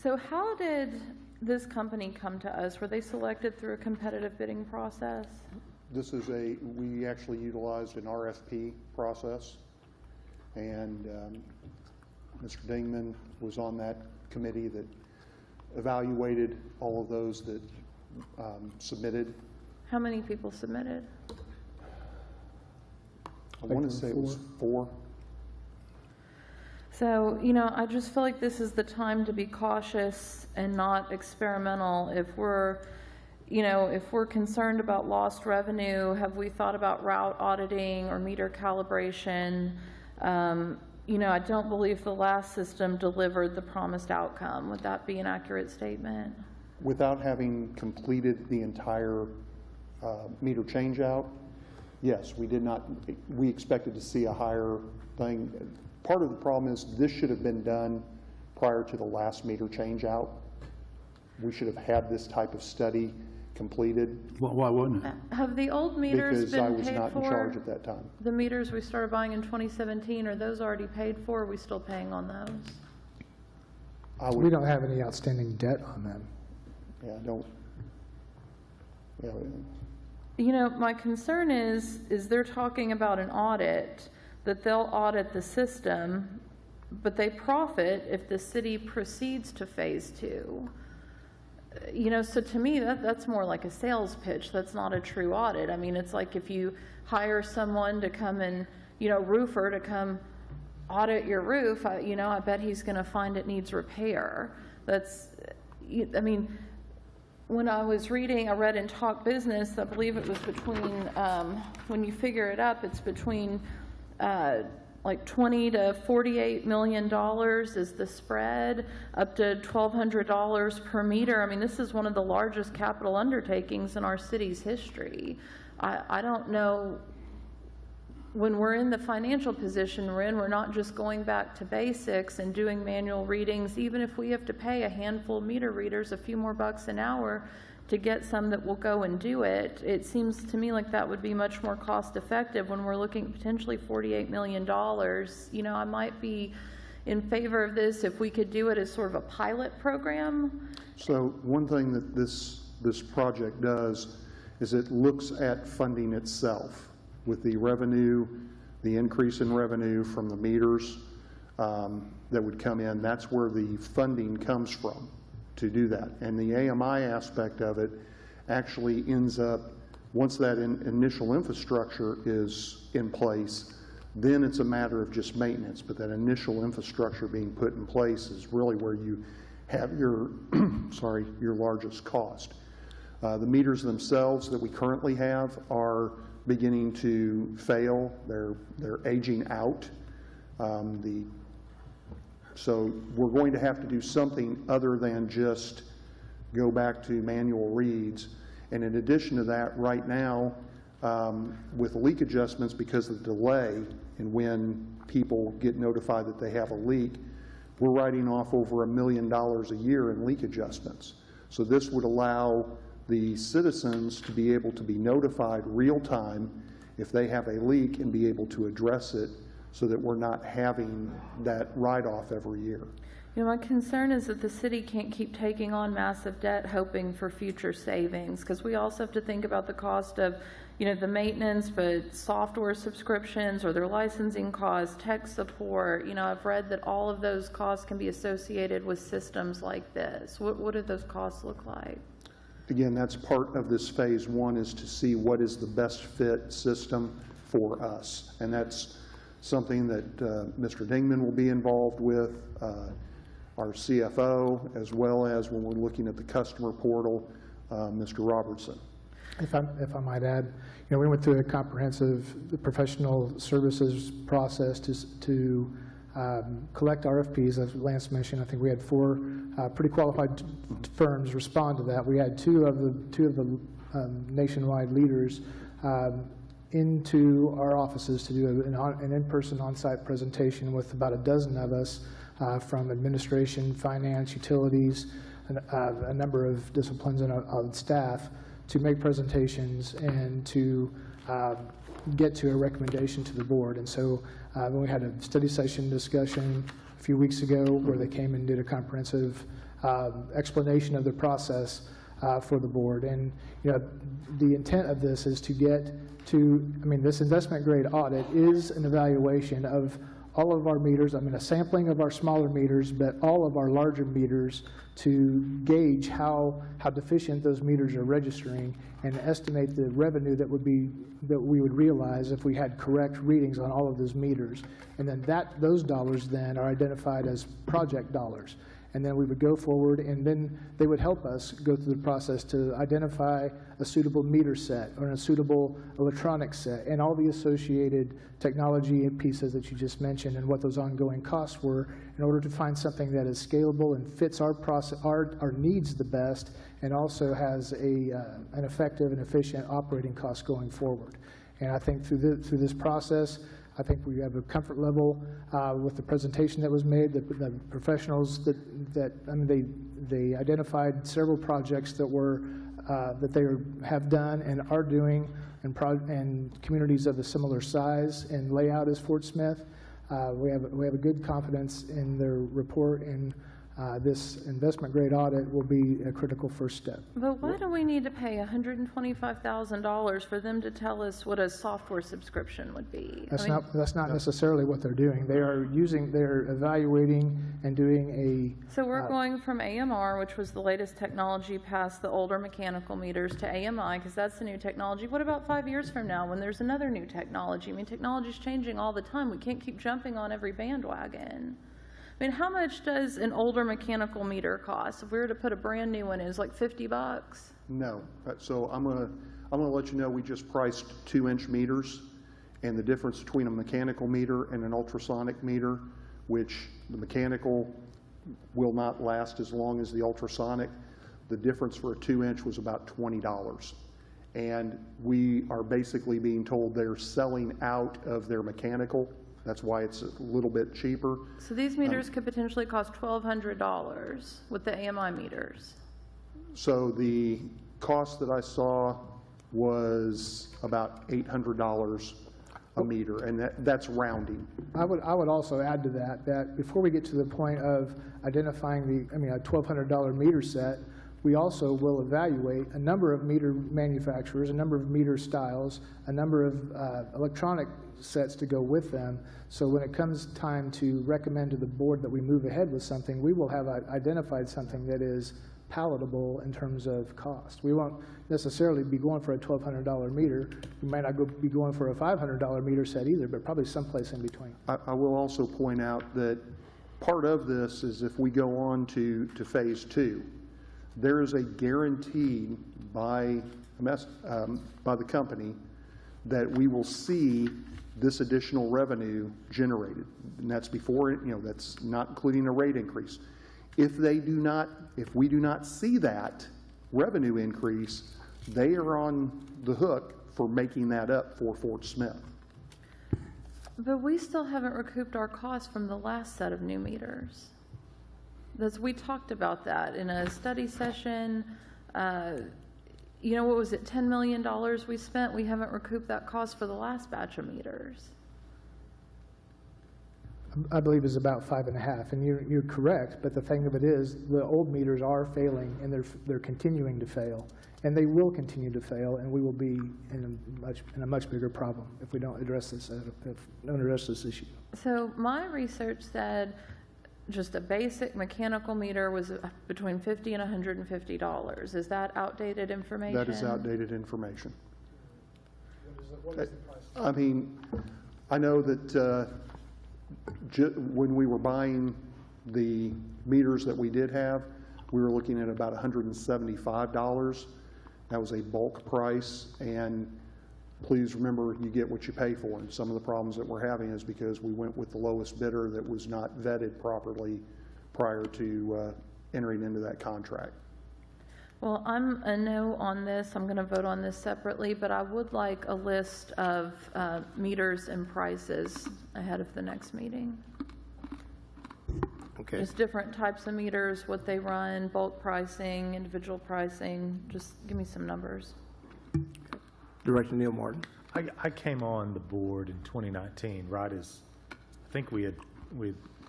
So how did this company come to us? Were they selected through a competitive bidding process? This is we actually utilized an RFP process, and Mr. Dingman was on that committee that evaluated all of those that submitted. How many people submitted? I want to say it was 4. So, I just feel like this is the time to be cautious and not experimental. If we're you know, if we're concerned about lost revenue, have we thought about route auditing or meter calibration? You know, I don't believe the last system delivered the promised outcome. Would that be an accurate statement? Without having completed the entire meter change out, yes, we did not, we expected to see a higher thing. Part of the problem is this should have been done prior to the last meter change out. We should have had this type of study completed. Why wouldn't it? Have the old meters Because I been was paid not in for? charge at that time. The meters we started buying in 2017, are those already paid for? Are we still paying on those? We don't have any outstanding debt on them. Yeah, don't. Yeah, You know, my concern is they're talking about an audit, that they'll audit the system, but they profit if the city proceeds to phase 2. You know, so to me, that's more like a sales pitch. That's not a true audit. I mean, it's like if you hire someone to come and, you know, roofer to come audit your roof, you know, I bet he's going to find it needs repair. That's, I mean, when I was reading, I read in Talk Business, I believe it was between, when you figure it up, it's between like $20 to $48 million is the spread, up to $1,200 per meter. I mean, this is one of the largest capital undertakings in our city's history. I don't know, when we're in the financial position we're in, we're not just going back to basics and doing manual readings, even if we have to pay a handful of meter readers a few more bucks an hour to get some that will go and do it. It seems to me like that would be much more cost effective when we're looking at potentially $48 million. You know, I might be in favor of this if we could do it as sort of a pilot program. So one thing that this project does is it looks at funding itself with the revenue, the increase in revenue from the meters that would come in. That's where the funding comes from to do that. And the AMI aspect of it actually ends up, once that initial infrastructure is in place, then it's a matter of just maintenance. But that initial infrastructure being put in place is really where you have your, your largest cost. The meters themselves that we currently have are beginning to fail. They're aging out. So we're going to have to do something other than just go back to manual reads. And in addition to that, right now, with the leak adjustments, because of the delay in when people get notified that they have a leak, we're writing off over $1 million a year in leak adjustments. So this would allow the citizens to be able to be notified real time if they have a leak and be able to address it, so that we're not having that write-off every year. You know, my concern is that the city can't keep taking on massive debt hoping for future savings, because we also have to think about the cost of, you know, the maintenance, but software subscriptions or their licensing costs, tech support. You know, I've read that all of those costs can be associated with systems like this. What do those costs look like? Again, that's part of this phase 1, is to see what is the best fit system for us. And that's something that Mr. Dingman will be involved with, our CFO, as well as when we're looking at the customer portal, Mr. Robertson. If I might add, you know, we went through a comprehensive professional services process to collect RFPs. As Lance mentioned, I think we had 4 pretty qualified firms respond to that. We had two of the nationwide leaders into our offices to do an in-person on-site presentation with about a dozen of us from administration, finance, utilities, a number of disciplines on staff, to make presentations and to get to a recommendation to the board. And so when we had a study session discussion a few weeks ago where they came and did a comprehensive explanation of the process for the board. And you know, the intent of this is to get to, I mean, this investment grade audit is an evaluation of all of our meters, I mean, a sampling of our smaller meters, but all of our larger meters, to gauge how deficient those meters are registering and estimate the revenue that we would realize if we had correct readings on all of those meters. And then those dollars then are identified as project dollars. and then we would go forward, and then they would help us go through the process to identify a suitable meter set or a suitable electronic set, and all the associated technology pieces that you just mentioned, and what those ongoing costs were, in order to find something that is scalable and fits our process, our needs the best, and also has an effective and efficient operating cost going forward. And I think through this process, I think we have a comfort level with the presentation that was made. The professionals they identified several projects that they have done and are doing, and communities of a similar size and layout as Fort Smith. We have a good confidence in their report, and this investment grade audit will be a critical first step. But why do we need to pay $125,000 for them to tell us what a software subscription would be? That's not necessarily what they're doing. They're evaluating and doing So we're going from AMR, which was the latest technology, past the older mechanical meters, to AMI, because that's the new technology. What about 5 years from now when there's another new technology? I mean, technology's changing all the time. We can't keep jumping on every bandwagon. I mean, how much does an older mechanical meter cost? If we were to put a brand new one in, it's like $50? No. So I'm gonna let you know, we just priced 2-inch meters, and the difference between a mechanical meter and an ultrasonic meter, which the mechanical will not last as long as the ultrasonic, the difference for a 2-inch was about $20. And we are basically being told they're selling out of their mechanical. That's why it's a little bit cheaper. So these meters could potentially cost $1,200 with the AMI meters. So the cost that I saw was about $800 a meter, and that's rounding. I would also add to that before we get to the point of identifying a $1,200 meter set, we also will evaluate a number of meter manufacturers, a number of meter styles, a number of electronic sets to go with them. So when it comes time to recommend to the board that we move ahead with something, we will have identified something that is palatable in terms of cost. We won't necessarily be going for a $1,200 meter. We might not be going for a $500 meter set either, but probably someplace in between. I will also point out that part of this is if we go on to phase 2, there is a guarantee by the company that we will see this additional revenue generated, and that's before, that's not including a rate increase. If we do not see that revenue increase, they are on the hook for making that up for Fort Smith. But we still haven't recouped our costs from the last set of new meters. We talked about that in a study session. What was it, $10 million we spent? We haven't recouped that cost for the last batch of meters. I believe it's about 5.5, and you're correct, but the thing of it is the old meters are failing, and they're continuing to fail, and they will continue to fail, and we will be in a much bigger problem if we don't address this issue. So my research said just a basic mechanical meter was between $50 and $150. Is that outdated information? That is outdated information. I mean, I know that when we were buying the meters that we did have, we were looking at about $175. That was a bulk price, and please remember, you get what you pay for. And some of the problems that we're having is because we went with the lowest bidder that was not vetted properly prior to entering into that contract. Well, I'm a no on this. I'm going to vote on this separately, but I would like a list of meters and prices ahead of the next meeting. Okay. Just different types of meters, what they run, bulk pricing, individual pricing. Just give me some numbers. Director Neil Martin. I came on the board in 2019, right as, I think we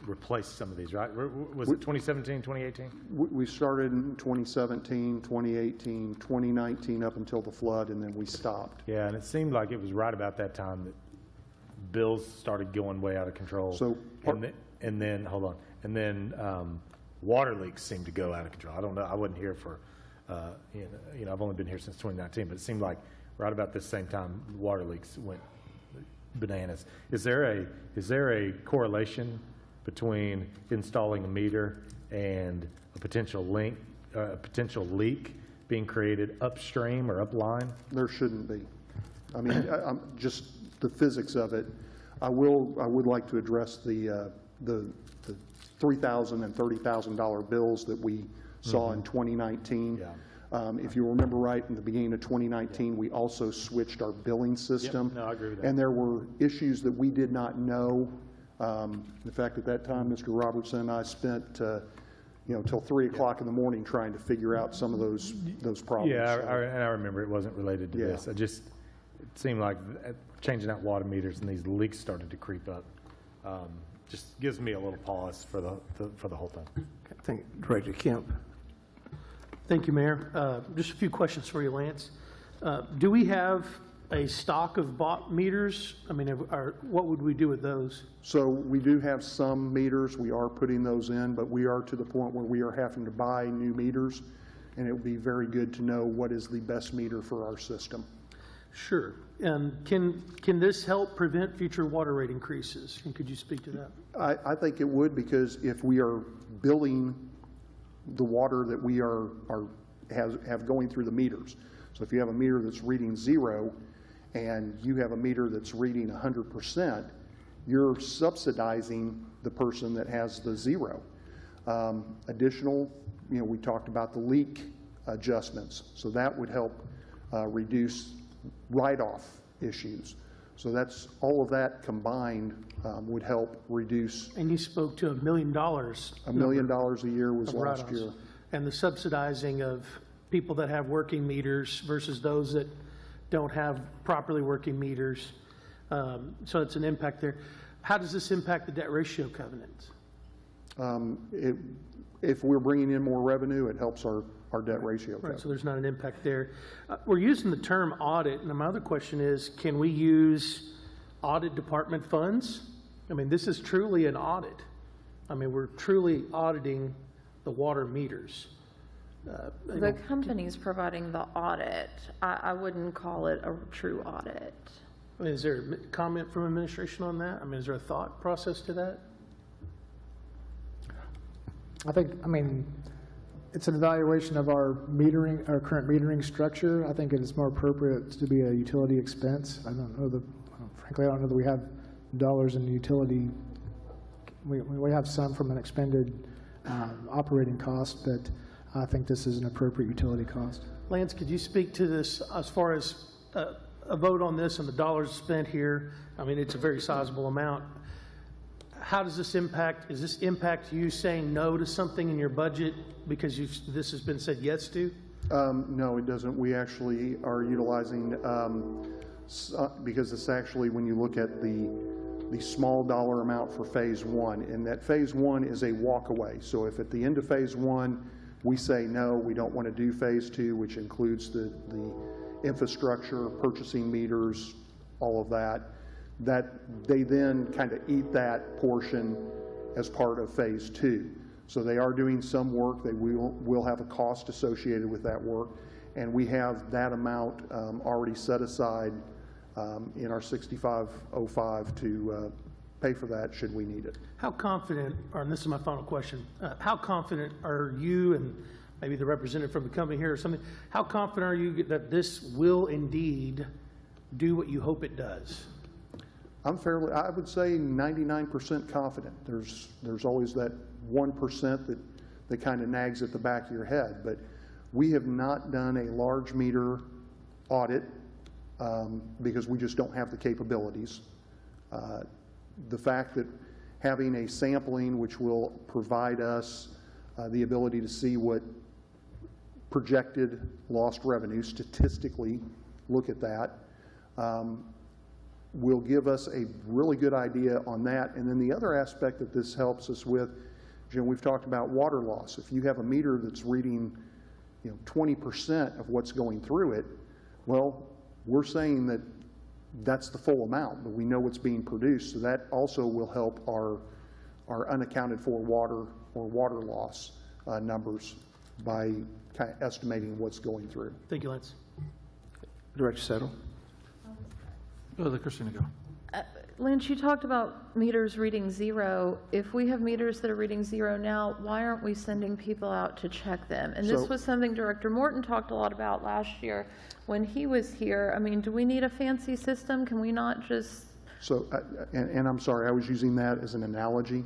replaced some of these, right? Was it 2017, 2018? We started in 2017, 2018, 2019 up until the flood, and then we stopped. Yeah, and it seemed like it was right about that time that bills started going way out of control. So, and then hold on, and then water leaks seemed to go out of control. I don't know. I wasn't here for, I've only been here since 2019, but it seemed like right about this same time, water leaks went bananas. Is there a correlation between installing a meter and a potential leak being created upstream or upline? There shouldn't be. I mean, I'm just the physics of it. I would like to address the $3,000 and $30,000 bills that we saw in 2019. Yeah. If you remember right, in the beginning of 2019, we also switched our billing system. Yep. No, I agree with that. And there were issues that we did not know. In fact, at that time, Mr. Robertson and I spent, till 3 o'clock in the morning trying to figure out some of those problems. Yeah, and I remember it wasn't related to Yeah. this. It seemed like changing out water meters and these leaks started to creep up. Just gives me a little pause for the whole thing. Thank you, Director Kemp. Thank you, Mayor. Just a few questions for you, Lance. Do we have a stock of bought meters? I mean, what would we do with those? So we do have some meters. We are putting those in, but we are to the point where we are having to buy new meters, and it would be very good to know what is the best meter for our system. Sure. And can this help prevent future water rate increases? And could you speak to that? I think it would, because if we are billing the water that we have going through the meters. So if you have a meter that's reading 0 and you have a meter that's reading 100%, you're subsidizing the person that has the 0. Additional, we talked about the leak adjustments. So that would help reduce write-off issues. So that's all of that combined would help reduce. And you spoke to $1 million. $1 million a year was last year. And the subsidizing of people that have working meters versus those that don't have properly working meters. So it's an impact there. How does this impact the debt ratio covenants? If we're bringing in more revenue, it helps our debt ratio. Right, so there's not an impact there. We're using the term audit, and my other question is, can we use audit department funds? I mean, this is truly an audit. I mean, we're truly auditing the water meters. The company's providing the audit. I wouldn't call it a true audit. I mean, is there a comment from administration on that? I mean, is there a thought process to that? I mean, it's an evaluation of our current metering structure. I think it is more appropriate to be a utility expense. Frankly, I don't know that we have dollars in utility. We have some from an expended operating cost, but I think this is an appropriate utility cost. Lance, could you speak to this as far as a vote on this and the dollars spent here? I mean, it's a very sizable amount. How does this impact? Does this impact you saying no to something in your budget because this has been said yes to? No, it doesn't. We actually are utilizing, because it's actually, when you look at the small dollar amount for phase 1, and that phase 1 is a walk away. So if at the end of phase 1, we say, no, we don't want to do phase 2, which includes the infrastructure, purchasing meters, all of that they then kind of eat that portion as part of phase 2. So they are doing some work. They will have a cost associated with that work, and we have that amount already set aside in our 6505 to pay for that should we need it. How confident, and this is my final question, how confident are you, and maybe the representative from the company here or something, how confident are you that this will indeed do what you hope it does? I would say 99% confident. There's always that 1% that kind of nags at the back of your head, but we have not done a large meter audit because we just don't have the capabilities. The fact that having a sampling which will provide us the ability to see what projected lost revenue, statistically look at that, will give us a really good idea on that. And then the other aspect that this helps us with, we've talked about water loss. If you have a meter that's reading 20% of what's going through it, well, we're saying that that's the full amount, but we know what's being produced. So that also will help our unaccounted for water or water loss numbers by kind of estimating what's going through. Thank you, Lance. Director Settle. Let Christina go. Lance, you talked about meters reading 0. If we have meters that are reading 0 now, why aren't we sending people out to check them? And this was something Director Morton talked a lot about last year when he was here. I mean, do we need a fancy system? Can we not just... So, and I'm sorry, I was using that as an analogy.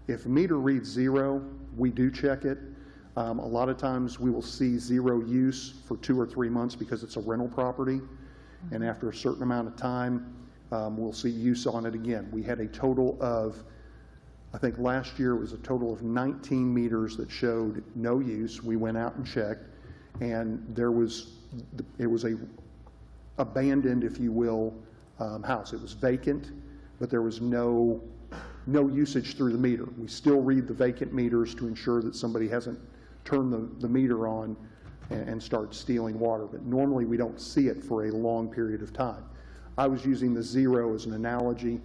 If a meter reads 0, we do check it. A lot of times we will see 0 use for 2 or 3 months because it's a rental property. And after a certain amount of time, we'll see use on it again. We had a total of, I think last year it was a total of 19 meters that showed no use. We went out and checked, and it was a abandoned, if you will, house. It was vacant, but there was no usage through the meter. We still read the vacant meters to ensure that somebody hasn't turned the meter on and start stealing water. But normally we don't see it for a long period of time. I was using the 0 as an analogy,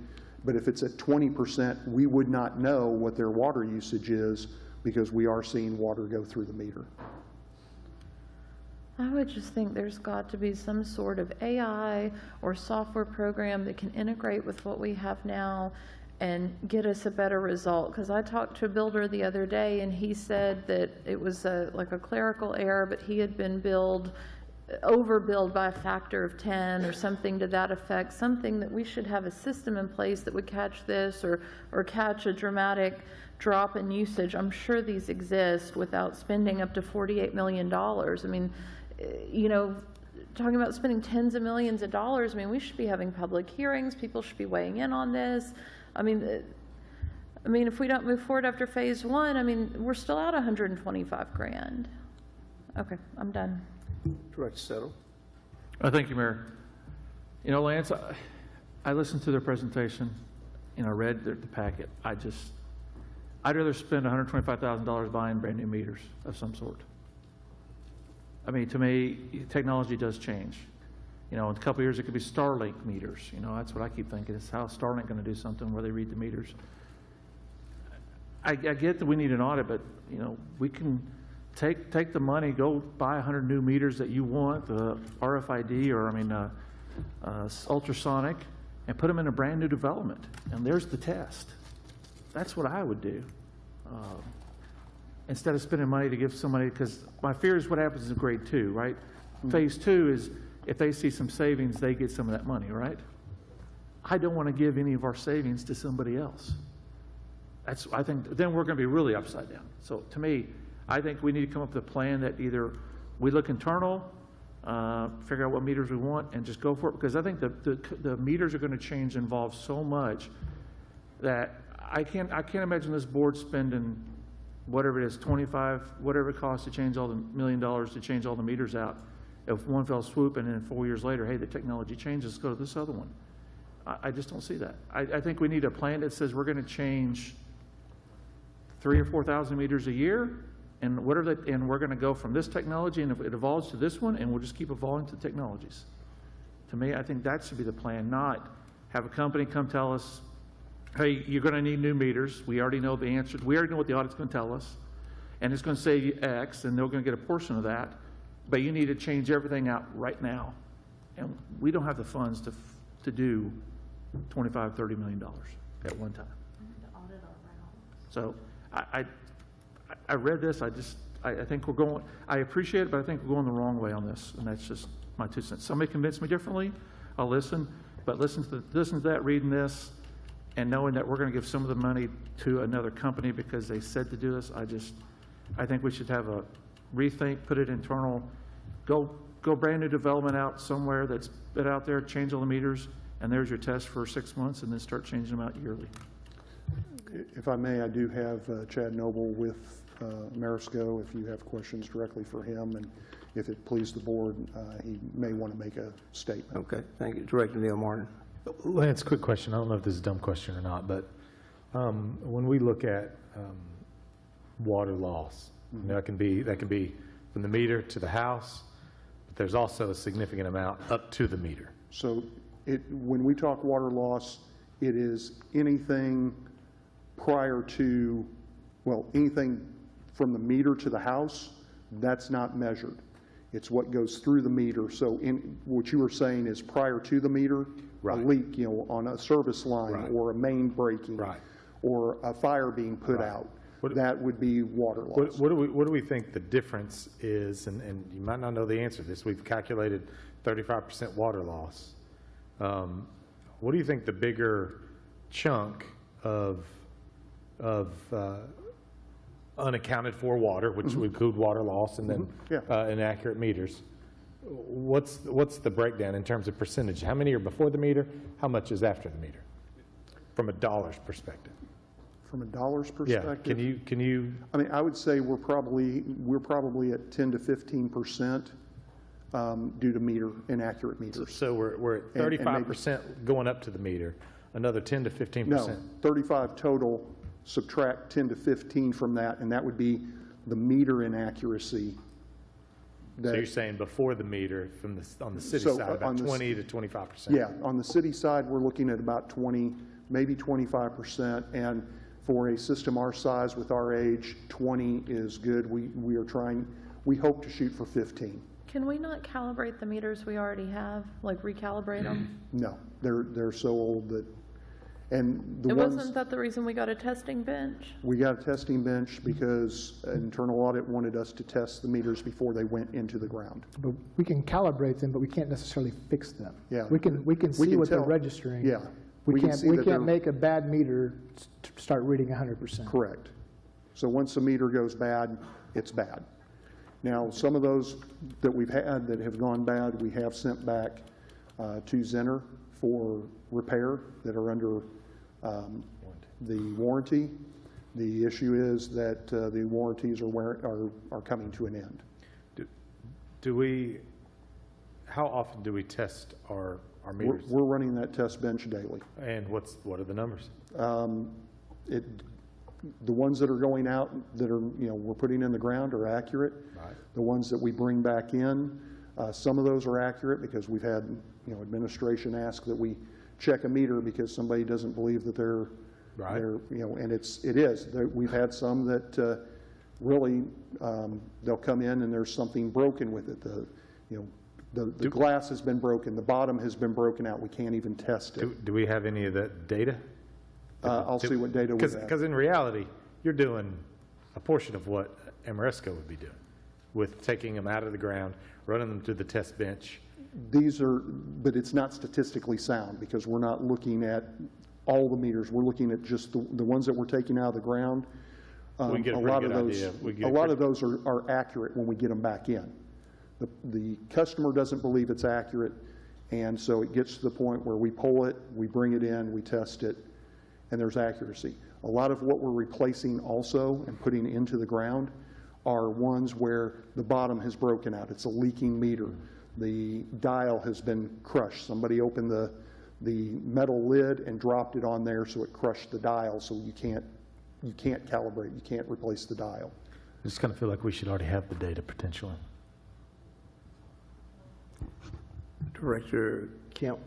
but if it's at 20%, we would not know what their water usage is because we are seeing water go through the meter. I would just think there's got to be some sort of AI or software program that can integrate with what we have now and get us a better result. Because I talked to a builder the other day, and he said that it was like a clerical error, but he had been overbilled by a factor of 10 or something to that effect, something that we should have a system in place that would catch this or catch a dramatic drop in usage. I'm sure these exist without spending up to $48 million. I mean, you know, talking about spending tens of millions of dollars, I mean, we should be having public hearings. People should be weighing in on this. I mean, if we don't move forward after phase 1, I mean, we're still out 125 grand. Okay, I'm done. Director Settle. Thank you, Mayor. You know, Lance, I listened to their presentation, and I read the packet. I'd rather spend $125,000 buying brand new meters of some sort. I mean, to me, technology does change. You know, in a couple of years, it could be Starlink meters. You know, that's what I keep thinking. Is how Starlink going to do something where they read the meters? I get that we need an audit, but, you know, we can take the money, go buy 100 new meters that you want, the RFID or, ultrasonic, and put them in a brand new development. And there's the test. That's what I would do. Instead of spending money to give somebody, because my fear is what happens in grade 2, right? Mm-hmm. Phase 2 is if they see some savings, they get some of that money, right? I don't want to give any of our savings to somebody else. I think then we're going to be really upside down. So to me, I think we need to come up with a plan that either we look internal, figure out what meters we want, and just go for it. Because I think the meters are going to change, involve so much that I can't imagine this board spending whatever it is, 25, whatever it costs to change all the $1 million to change all the meters out. If one fell swoop and then 4 years later, hey, the technology changes, let's go to this other one. I just don't see that. I think we need a plan that says we're going to change 3,000 or 4,000 meters a year, and we're going to go from this technology, and if it evolves to this one, and we'll just keep evolving to technologies. To me, I think that should be the plan, not have a company come tell us, hey, you're going to need new meters. We already know the answer. We already know what the audit's going to tell us, and it's going to say X, and they're going to get a portion of that, but you need to change everything out right now. And we don't have the funds to do $25, $30 million at one time. So I read this. I think we're going, I appreciate it, but I think we're going the wrong way on this, and that's just my 2 cents. Somebody convinced me differently, I'll listen, but listen to that, reading this, and knowing that we're going to give some of the money to another company because they said to do this, I think we should have a rethink, put it internal, go brand new development out somewhere that's been out there, change all the meters, and there's your test for 6 months, and then start changing them out yearly. If I may, I do have Chad Noble with AMERESCO if you have questions directly for him, and if it pleases the board, he may want to make a statement. Okay, thank you. Director Neil Martin. Lance, quick question. I don't know if this is a dumb question or not, but when we look at water loss, you know, that can be from the meter to the house, but there's also a significant amount up to the meter. So when we talk water loss, it is anything prior to, well, anything from the meter to the house, that's not measured. It's what goes through the meter. So what you were saying is prior to the meter? leak, on a service line, Right. or a main breaking, Right. or a fire being put Right. out. That would be water loss. What do we think the difference is? And you might not know the answer to this. We've calculated 35% water loss. What do you think the bigger chunk of unaccounted for water, which would include water loss and then inaccurate meters? What's the breakdown in terms of percentage? How many are before the meter? How much is after the meter? From a dollar's perspective. From a dollar's perspective? Yeah, can you? I mean, I would say we're probably at 10 to 15% due to inaccurate meters. So we're at 35% going up to the meter, another 10 to 15%. No, 35 total, subtract 10 to 15 from that, and that would be the meter inaccuracy. So you're saying before the meter on the city So, side, about on the 20 to 25%? Yeah, on the city side, we're looking at about 20, maybe 25%, and for a system our size with our age, 20 is good. We hope to shoot for 15. Can we not calibrate the meters we already have, like recalibrate them? No, they're so old that, and the Wasn't that the reason we got a testing bench? we got a testing bench because internal audit wanted us to test the meters before they went into the ground. But we can calibrate them, but we can't necessarily fix them. Yeah. We can see what they're tell- registering. Yeah. We can can't, see we that can't they're- make a bad meter start reading 100%. Correct. So once a meter goes bad, it's bad. Now, some of those that we've had that have gone bad, we have sent back to Zenner for repair that are under the warranty. The issue is that the warranties are coming to an end. How often do we test our meters? We're running that test bench daily. And what are the numbers? The ones that are going out that are, we're putting in the ground are accurate. Right. The ones that we bring back in, some of those are accurate because we've had, administration ask that we check a meter because somebody doesn't believe that they're, Right. and it is. We've had some that really, they'll come in and there's something broken with it. The glass has been broken, the bottom has been broken out, we can't even test it. Do we have any of that data? I'll see what data we have. Because in reality, you're doing a portion of what Ameresco would be doing with taking them out of the ground, running them to the test bench. But it's not statistically sound because we're not looking at all the meters. We're looking at just the ones that we're taking out of the ground. We get a pretty good idea. A lot of those are accurate when we get them back in. The customer doesn't believe it's accurate, and so it gets to the point where we pull it, we bring it in, we test it, and there's accuracy. A lot of what we're replacing also and putting into the ground are ones where the bottom has broken out. It's a leaking meter. The dial has been crushed. Somebody opened the metal lid and dropped it on there, so it crushed the dial, so you can't calibrate, you can't replace the dial. I just kind of feel like we should already have the data potentially. Director Kemp.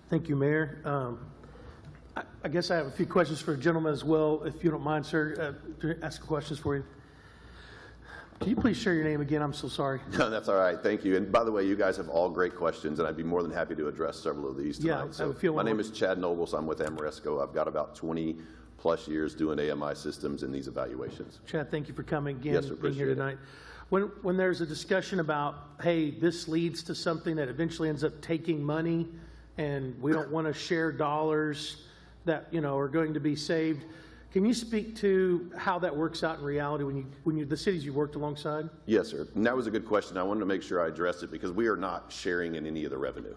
Thank you, Mayor. I guess I have a few questions for the gentleman as well, if you don't mind, sir, to ask questions for you. Can you please share your name again? I'm so sorry. No, that's all right. Thank you. And by the way, you guys have all great questions, and I'd be more than happy to address several of these tonight. Yeah, I feel my name is Chad Nobles. I'm with Ameresco. I've got about 20-plus years doing AMI systems and these evaluations. Chad, thank you for coming again, Yes, sir, being here appreciate it. tonight. When there's a discussion about, hey, this leads to something that eventually ends up taking money, and we don't want to share dollars that are going to be saved, can you speak to how that works out in reality when you the cities you worked alongside? Yes, sir. And that was a good question. I wanted to make sure I addressed it because we are not sharing in any of the revenue.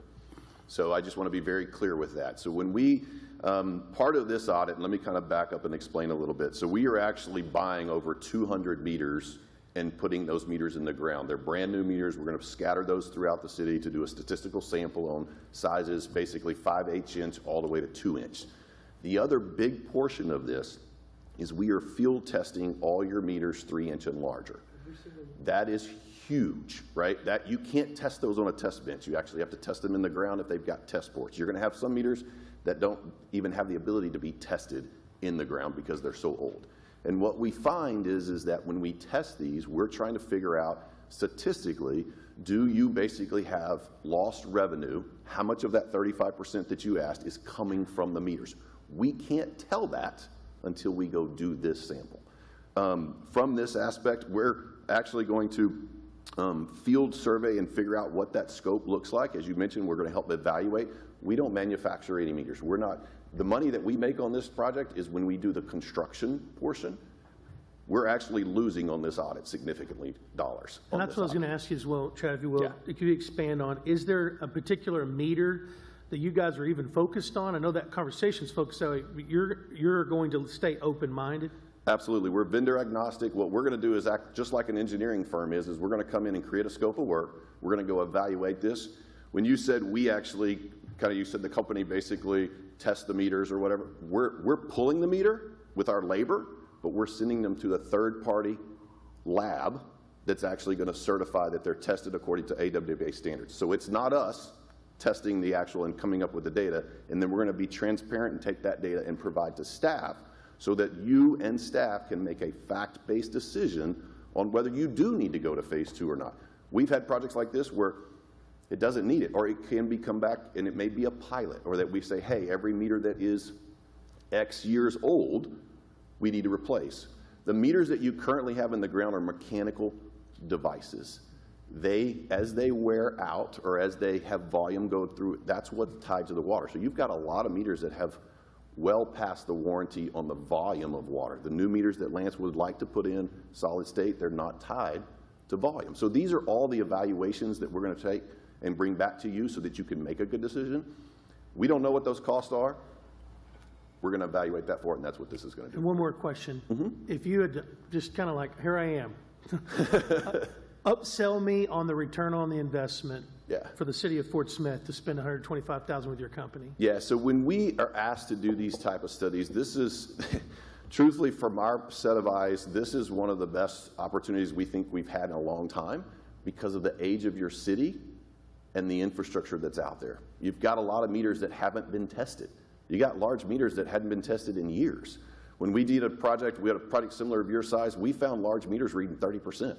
So I just want to be very clear with that. So when we, part of this audit, and let me kind of back up and explain a little bit. So we are actually buying over 200 meters and putting those meters in the ground. They're brand new meters. We're going to scatter those throughout the city to do a statistical sample on sizes, basically 5/8 inch all the way to 2 inch. The other big portion of this is we are field testing all your meters 3 inch and larger. That is huge, right? That you can't test those on a test bench. You actually have to test them in the ground if they've got test ports. You're going to have some meters that don't even have the ability to be tested in the ground because they're so old. And what we find is that when we test these, we're trying to figure out statistically, do you basically have lost revenue? How much of that 35% that you asked is coming from the meters? We can't tell that until we go do this sample. From this aspect, we're actually going to field survey and figure out what that scope looks like. As you mentioned, we're going to help evaluate. We don't manufacture any meters. We're not, the money that we make on this project is when we do the construction portion. We're actually losing on this audit significantly dollars. And that's what I was going to ask you as well, Chad, if you will. Could you expand on, is there a particular meter that you guys are even focused on? I know that conversation's focused on, but you're going to stay open-minded? Absolutely. We're vendor agnostic. What we're going to do is act just like an engineering firm is we're going to come in and create a scope of work. We're going to go evaluate this. When you said we actually, you said the company basically tests the meters or whatever, we're pulling the meter with our labor, but we're sending them to a third-party lab that's actually going to certify that they're tested according to AWA standards. So it's not us testing the actual and coming up with the data, and then we're going to be transparent and take that data and provide to staff so that you and staff can make a fact-based decision on whether you do need to go to phase 2 or not. We've had projects like this where it doesn't need it, or it can be come back and it may be a pilot, or that we say, hey, every meter that is X years old, we need to replace. The meters that you currently have in the ground are mechanical devices. As they wear out or as they have volume go through, that's what's tied to the water. So you've got a lot of meters that have well past the warranty on the volume of water. The new meters that Lance would like to put in solid state, they're not tied to volume. So these are all the evaluations that we're going to take and bring back to you so that you can make a good decision. We don't know what those costs are. We're going to evaluate that for it, and that's what this is going to do. And one more question. If you had just kind of like, here I am, upsell me on the return on the investment for the city of Fort Smith to spend $125,000 with your company. Yeah, so when we are asked to do these type of studies, this is, truthfully, from our set of eyes, this is one of the best opportunities we think we've had in a long time because of the age of your city and the infrastructure that's out there. You've got a lot of meters that haven't been tested. You got large meters that hadn't been tested in years. When we did a project, we had a project similar of your size, we found large meters reading 30%.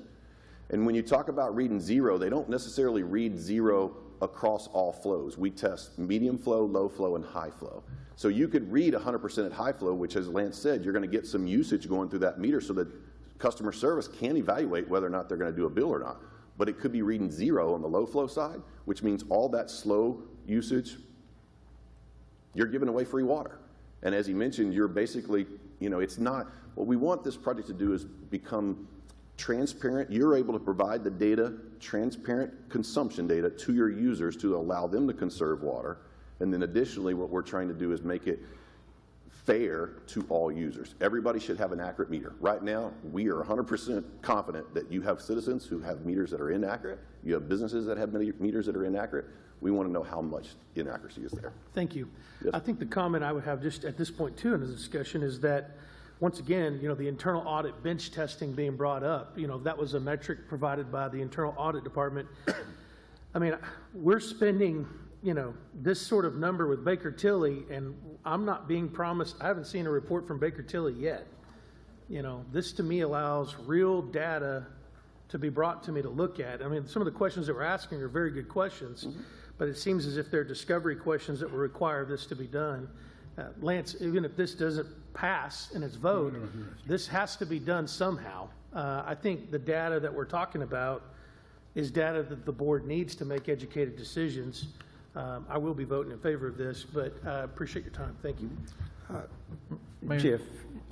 And when you talk about reading 0, they don't necessarily read 0 across all flows. We test medium flow, low flow, and high flow. So you could read 100% at high flow, which, as Lance said, you're going to get some usage going through that meter so that customer service can evaluate whether or not they're going to do a bill or not. But it could be reading 0 on the low flow side, which means all that slow usage, you're giving away free water. And as he mentioned, you're basically, it's not, what we want this project to do is become transparent. You're able to provide the data, transparent consumption data to your users to allow them to conserve water. And then additionally, what we're trying to do is make it fair to all users. Everybody should have an accurate meter. Right now, we are 100% confident that you have citizens who have meters that are inaccurate. You have businesses that have meters that are inaccurate. We want to know how much inaccuracy is there. Thank you. Yes. I think the comment I would have just at this point, too, in the discussion is that, once again, the internal audit bench testing being brought up, that was a metric provided by the internal audit department. I mean, we're spending, this sort of number with Baker Tilly, and I'm not being promised, I haven't seen a report from Baker Tilly yet. This to me allows real data to be brought to me to look at. I mean, some of the questions that we're asking are very good questions, but it seems as if they're discovery questions that will require this to be done. Lance, even if this doesn't pass in its vote, this has to be done somehow. I think the data that we're talking about is data that the board needs to make educated decisions. I will be voting in favor of this, but I appreciate your time. Thank you. Jeff,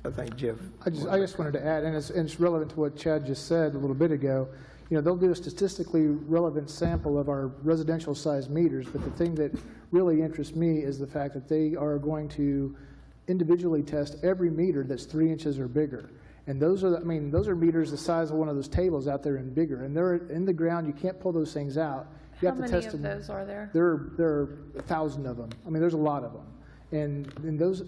I think Jeff. I just wanted to add, and it's relevant to what Chad just said a little bit ago. They'll do a statistically relevant sample of our residential size meters, but the thing that really interests me is the fact that they are going to individually test every meter that's 3 inches or bigger. And those are meters the size of one of those tables out there and bigger. And they're in the ground. You can't pull those things out. You have to test them. How many of those are there? There are 1,000 of them. I mean, there's a lot of them. And those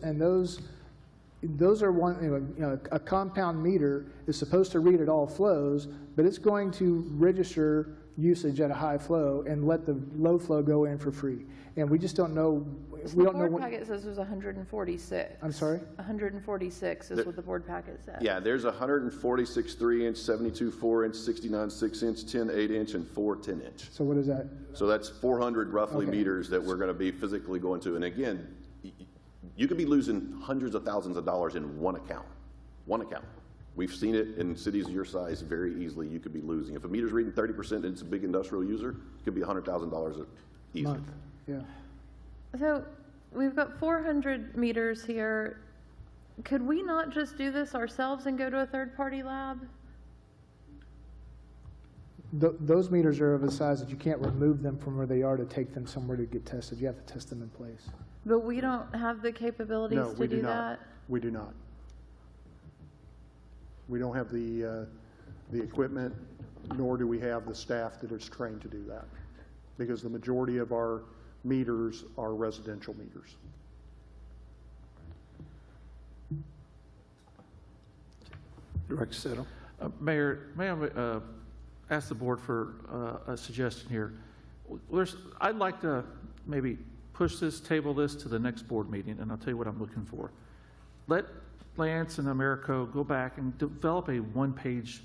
are one, a compound meter is supposed to read at all flows, but it's going to register usage at a high flow and let the low flow go in for free. And we just don't know, we don't know The board what. packet says there's 146. I'm sorry? 146 is what the board packet says. Yeah, there's 146 3-inch, 72 4-inch, 69 6-inch, 10 8-inch, and 4 10-inch. So what is that? So that's 400 roughly Okay. meters that we're going to be physically going to. And again, you could be losing hundreds of thousands of dollars in one account. One account. We've seen it in cities your size very easily. You could be losing. If a meter's reading 30% and it's a big industrial user, it could be $100,000 easy. Month, yeah. So we've got 400 meters here. Could we not just do this ourselves and go to a third-party lab? Those meters are of a size that you can't remove them from where they are to take them somewhere to get tested. You have to test them in place. But we don't have the capabilities No, to we do do not. that? We do not. We don't have the equipment, nor do we have the staff that is trained to do that, because the majority of our meters are residential meters. Director Settle. Mayor, may I ask the board for a suggestion here? I'd like to maybe table this to the next board meeting, and I'll tell you what I'm looking for. Let Lance and AMERESCO go back and develop a one-page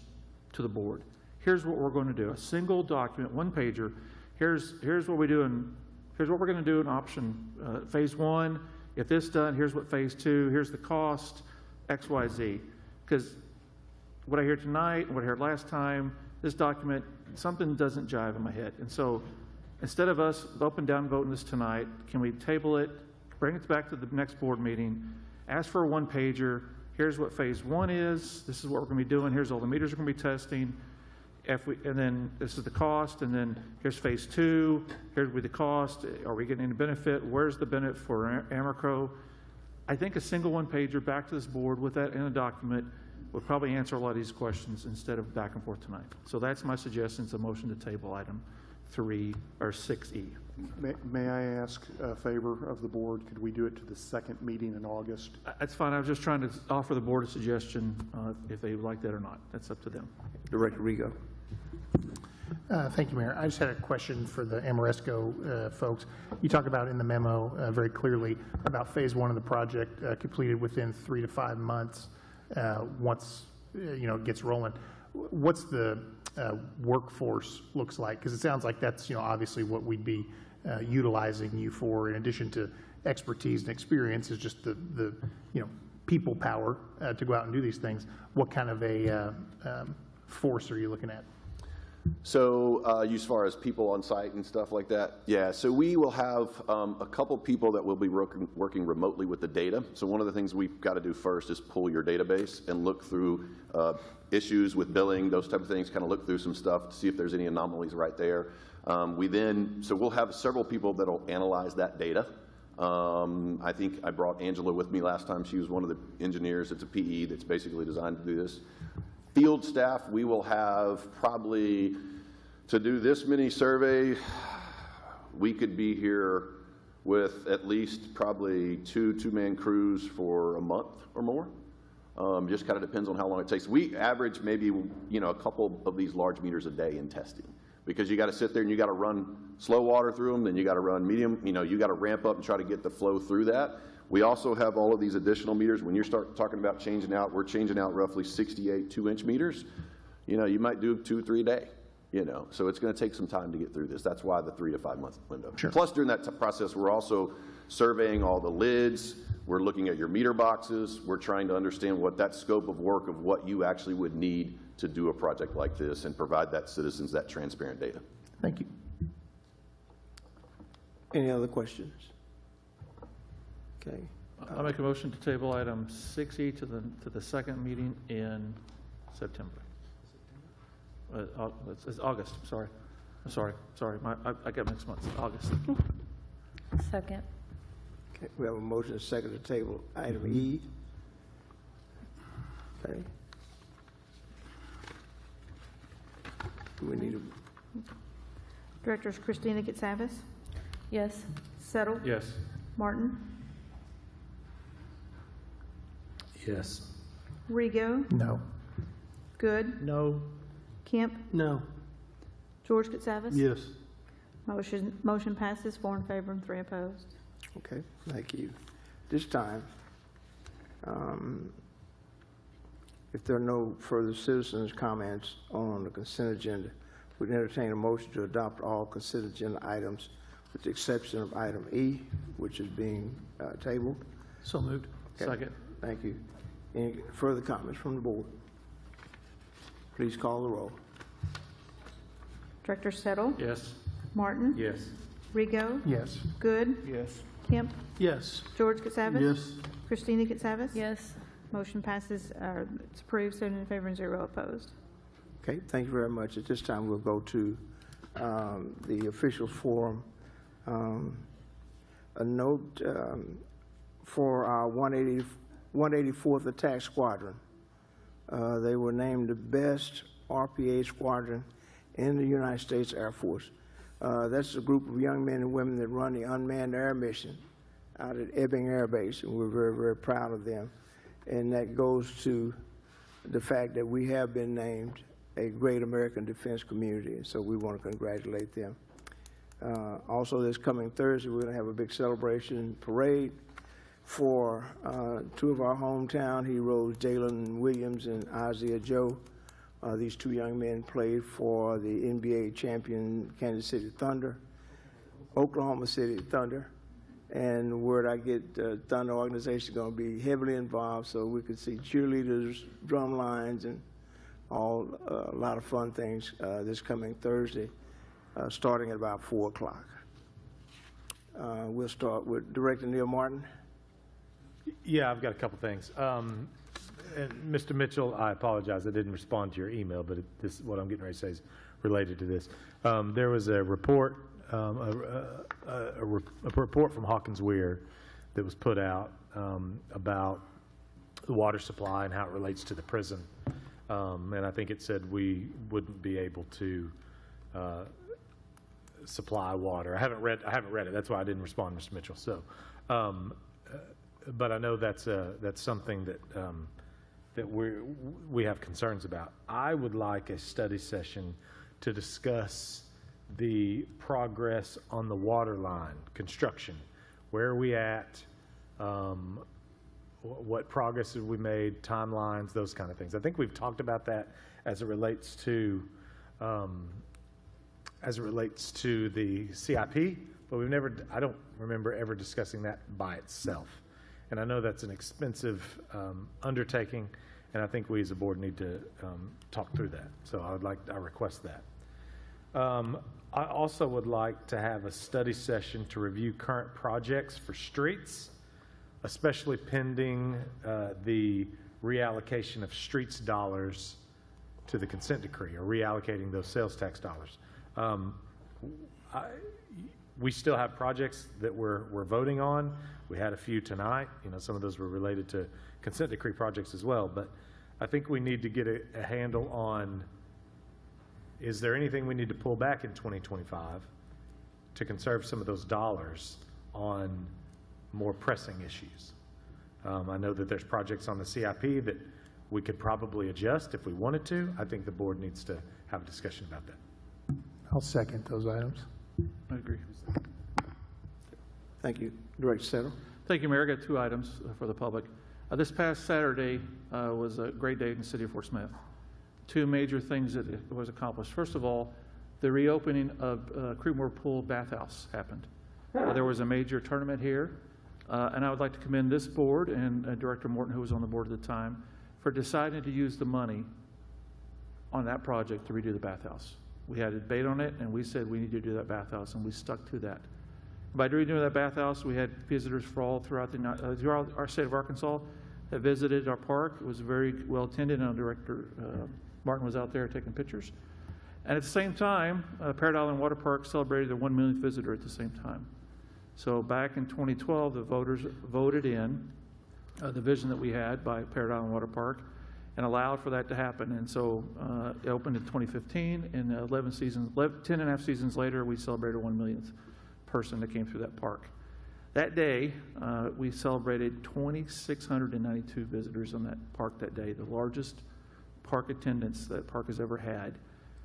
to the board. Here's what we're going to do, a single document, one-pager. Here's what we do, and here's what we're going to do in option phase 1. If this done, here's what phase 2. Here's the cost, X, Y, Z. Because what I hear tonight, what I heard last time, this document, something doesn't jive in my head. And so instead of us up and down voting this tonight, can we table it, bring it back to the next board meeting, ask for a one-pager, here's what phase 1 is, this is what we're going to be doing, here's all the meters we're going to be testing, and then this is the cost, and then here's phase 2, here's the cost, are we getting any benefit, where's the benefit for AMERESCO? I think a single one-pager back to this board with that in a document would probably answer a lot of these questions instead of back and forth tonight. So that's my suggestion, it's a motion to table item 3 or 6E. May I ask a favor of the board? Could we do it to the second meeting in August? That's fine. I was just trying to offer the board a suggestion if they would like that or not. That's up to them. Director Rigo. Thank you, Mayor. I just had a question for the AMERESCO folks. You talk about in the memo very clearly about phase 1 of the project completed within 3 to 5 months once it gets rolling. What's the workforce looks like? Because it sounds like that's obviously what we'd be utilizing you for, in addition to expertise and experience, is just the people power to go out and do these things. What kind of a force are you looking at? So as far as people on site and stuff like that, yeah, so we will have a couple people that will be working remotely with the data. So one of the things we've got to do first is pull your database and look through issues with billing, those type of things, kind of look through some stuff to see if there's any anomalies right there. So we'll have several people that will analyze that data. I think I brought Angela with me last time. She was one of the engineers. It's a PE that's basically designed to do this. Field staff, we will have probably, to do this many survey, we could be here with at least probably two-man crews for a month or more. Just kind of depends on how long it takes. We average maybe, a couple of these large meters a day in testing, because you got to sit there and you got to run slow water through them, then you got to run medium, you got to ramp up and try to get the flow through that. We also have all of these additional meters. When you start talking about changing out, we're changing out roughly 68 2-inch meters. You might do 2 or 3 a day, so it's going to take some time to get through this. That's why the 3 to 5 month window. Sure. Plus, during that process, we're also surveying all the lids. We're looking at your meter boxes. We're trying to understand what that scope of work of what you actually would need to do a project like this and provide that citizens that transparent data. Thank you. Any other questions? Okay. I'll make a motion to table item 6E to the second meeting in September. It's August. I'm sorry. I got mixed months. August. Second. Okay. We have a motion and a second to table item E. Okay. Do we need a Directors Christina Getsavis, Yes. Settle, Yes. Martin, Yes. Rigo, No. Good, No. Kemp, No. George Katsavas? Yes. Motion passes 4 in favor and 3 opposed. Okay, thank you. This time, if there are no further citizens' comments on the consent agenda, we'd entertain a motion to adopt all consent agenda items with the exception of item E, which is being tabled. So moved. Okay, Second. thank you. Any further comments from the board? Please call the roll. Director Settle? Yes. Martin? Yes. Rigo? Yes. Good? Yes. Kemp? Yes. George Katsavas? Yes. Christina Katsavas? Yes. Motion passes, it's approved, 7 in favor and 0 opposed. Okay, thank you very much. At this time, we'll go to the officials forum. A note for our 184th Attack Squadron. They were named the best RPA squadron in the United States Air Force. That's a group of young men and women that run the unmanned air mission out at Ebbing Air Base, and we're very, very proud of them. And that goes to the fact that we have been named a great American defense community, and so we want to congratulate them. Also, this coming Thursday, we're going to have a big celebration parade for 2 of our hometown heroes, Jalen Williams and Isaiah Joe. These 2 young men played for the NBA champion Kansas City Thunder, Oklahoma City Thunder. And word I get, the Thunder organization is going to be heavily involved, so we could see cheerleaders, drum lines, and all a lot of fun things this coming Thursday, starting at about 4 o'clock. We'll start with Director Neil Martin. Yeah, I've got a couple things. And Mr. Mitchell, I apologize, I didn't respond to your email, but this, what I'm getting ready to say is related to this. There was a report, a report from Hawkins Weir that was put out about the water supply and how it relates to the prison. And I think it said we wouldn't be able to supply water. I haven't read it. That's why I didn't respond, Mr. Mitchell. So, but I know that's something that that we have concerns about. I would like a study session to discuss the progress on the water line construction. Where are we at? What progress have we made? Timelines, those kind of things. I think we've talked about that as it relates to the CIP, but we've never. I don't remember ever discussing that by itself. And I know that's an expensive undertaking, and I think we as a board need to talk through that. So I request that. I also would like to have a study session to review current projects for streets, especially pending the reallocation of streets dollars to the consent decree, or reallocating those sales tax dollars. We still have projects that we're voting on. We had a few tonight. You know, some of those were related to consent decree projects as well. But I think we need to get a handle on, is there anything we need to pull back in 2025 to conserve some of those dollars on more pressing issues? I know that there's projects on the CIP that we could probably adjust if we wanted to. I think the board needs to have a discussion about that. I'll second those items. I agree. Thank you. Director Settle. Thank you, Mayor. I got 2 items for the public. This past Saturday was a great day in the city of Fort Smith. 2 major things that was accomplished. First of all, the reopening of Creekmore Pool Bathhouse happened. There was a major tournament here, and I would like to commend this board and Director Morton, who was on the board at the time, for deciding to use the money on that project to redo the bathhouse. We had a debate on it, and we said we need to do that bathhouse, and we stuck to that. By redoing that bathhouse, we had visitors throughout our state of Arkansas that visited our park. It was very well attended, and Director Martin was out there taking pictures. And at the same time, Parrot Island Water Park celebrated their 1 millionth visitor at the same time. So back in 2012, the voters voted in the vision that we had by Parrot Island Water Park and allowed for that to happen. And so it opened in 2015, and 10 and a half seasons later, we celebrated 1 millionth person that came through that park. That day, we celebrated 2,692 visitors on that park that day, the largest park attendance that park has ever had.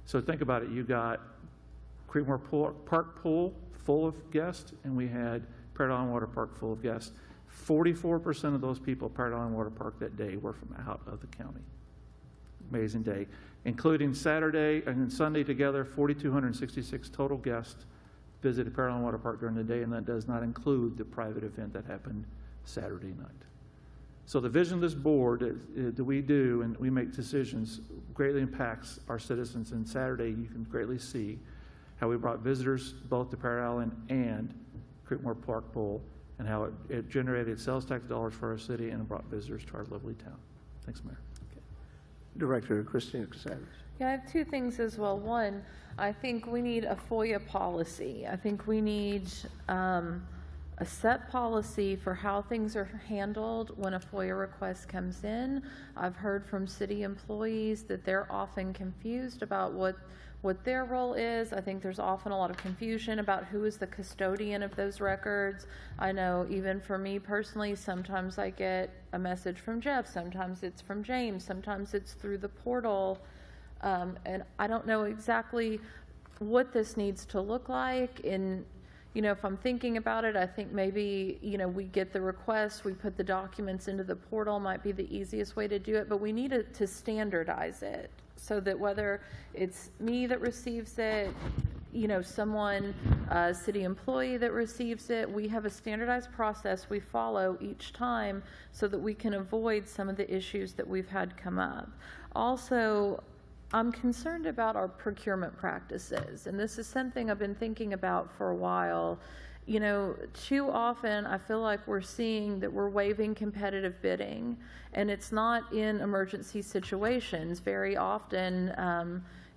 So think about it. You got Creekmore Park Pool full of guests, and we had Parrot Island Water Park full of guests. 44% of those people at Parrot Island Water Park that day were from out of the county. Amazing day. Including Saturday and Sunday together, 4,266 total guests visited Parrot Island Water Park during the day, and that does not include the private event that happened Saturday night. So the vision of this board that we do and we make decisions greatly impacts our citizens. And Saturday, you can greatly see how we brought visitors both to Parrot Island and Creekmore Park Bowl, and how it generated sales tax dollars for our city and brought visitors to our lovely town. Thanks, Mayor. Director Christina Casavage. Yeah, I have two things as well. One, I think we need a FOIA policy. I think we need a set policy for how things are handled when a FOIA request comes in. I've heard from city employees that they're often confused about what their role is. I think there's often a lot of confusion about who is the custodian of those records. I know even for me personally, sometimes I get a message from Jeff, sometimes it's from James, sometimes it's through the portal. And I don't know exactly what this needs to look like. And, you know, if I'm thinking about it, I think maybe, you know, we get the request, we put the documents into the portal, might be the easiest way to do it, but we need to standardize it so that whether it's me that receives it, you know, someone, a city employee that receives it, we have a standardized process we follow each time so that we can avoid some of the issues that we've had come up. Also, I'm concerned about our procurement practices, and this is something I've been thinking about for a while. You know, too often I feel like we're seeing that we're waiving competitive bidding, and it's not in emergency situations. Very often,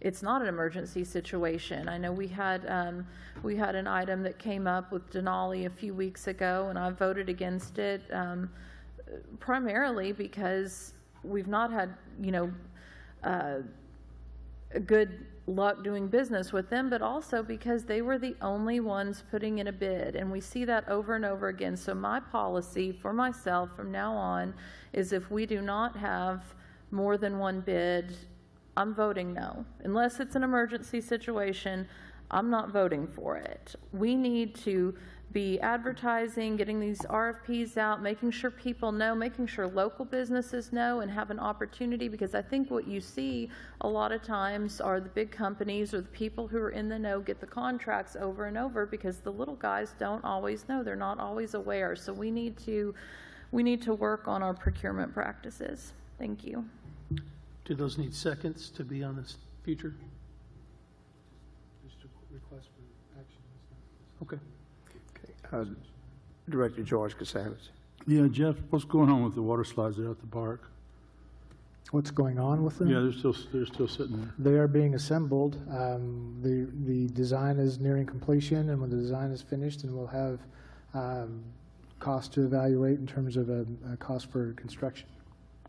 it's not an emergency situation. I know we had an item that came up with Denali a few weeks ago, and I voted against it primarily because we've not had, you know, good luck doing business with them, but also because they were the only ones putting in a bid, and we see that over and over again. So my policy for myself from now on is if we do not have more than one bid, I'm voting no. Unless it's an emergency situation, I'm not voting for it. We need to be advertising, getting these RFPs out, making sure people know, making sure local businesses know and have an opportunity, because I think what you see a lot of times are the big companies or the people who are in the know get the contracts over and over because the little guys don't always know. They're not always aware. So we need to work on our procurement practices. Thank you. Do those need seconds to be on this future? Just a request for action. Okay. Director George Casavage. Yeah, Jeff, what's going on with the water slides there at the park? What's going on with them? Yeah, they're still sitting there. They are being assembled. The design is nearing completion, and when the design is finished, and we'll have cost to evaluate in terms of a cost for construction.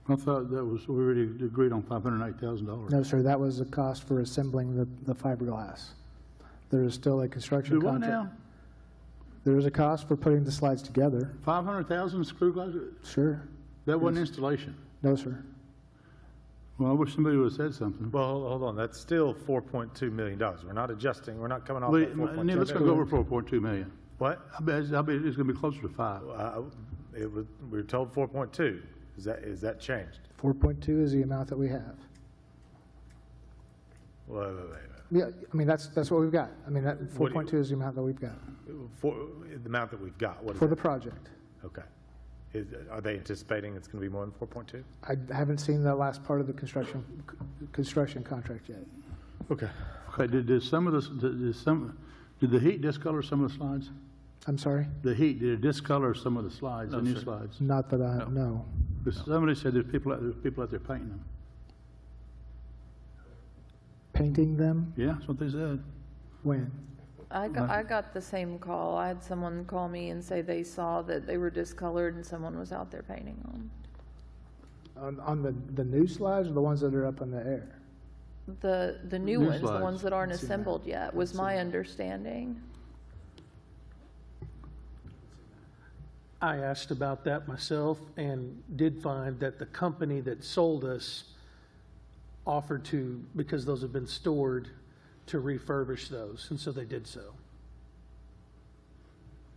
I thought that was, we already agreed on $508,000. No, sir, that was the cost for assembling the fiberglass. There is still a construction Do what contract. now? There is a cost for putting the slides together. 500,000 screw glass? Sure. That wasn't installation? No, sir. Well, I wish somebody would have said something. Well, hold on, that's still $4.2 million. We're not adjusting, we're not coming off Wait, that 4.2 Neil, let's go million. over 4.2 million. What? I bet it's going to be closer to 5. We were told 4.2. Is that changed? 4.2 is the amount that we have. Wait. Yeah, I mean, that's what we've got. I mean, that 4.2 is the amount that we've got. For the amount that we've got, what is For it? the project. Okay. Are they anticipating it's going to be more than 4.2? I haven't seen the last part of the construction contract yet. Okay. Okay, did some of this, did the heat discolor some of the slides? I'm sorry? The heat, did it discolor some of the slides, the new sir. slides? Not that I know. Because somebody said there's people out there painting them. Painting them? Yeah, that's what they said. When? I got the same call. I had someone call me and say they saw that they were discolored and someone was out there painting them. On the new slides or the ones that are up in the air? The new New ones, the slides. ones that aren't I've seen assembled yet, was my understanding. I asked about that myself and did find that the company that sold us offered to, because those have been stored, to refurbish those, and so they did so.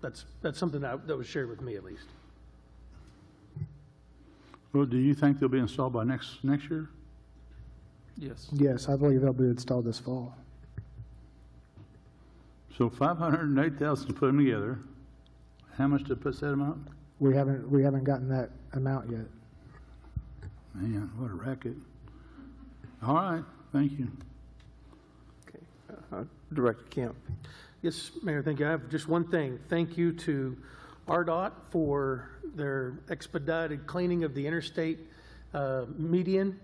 That's something that was shared with me, at least. Well, do you think they'll be installed by next year? Yes. Yes, I believe they'll be installed this fall. So 508,000 to put them together. How much to put that amount? We haven't gotten that amount yet. Man, what a racket. All right, thank you. Okay. Director Kemp. Yes, Mayor, thank you. I have just one thing. Thank you to RDOT for their expedited cleaning of the interstate median.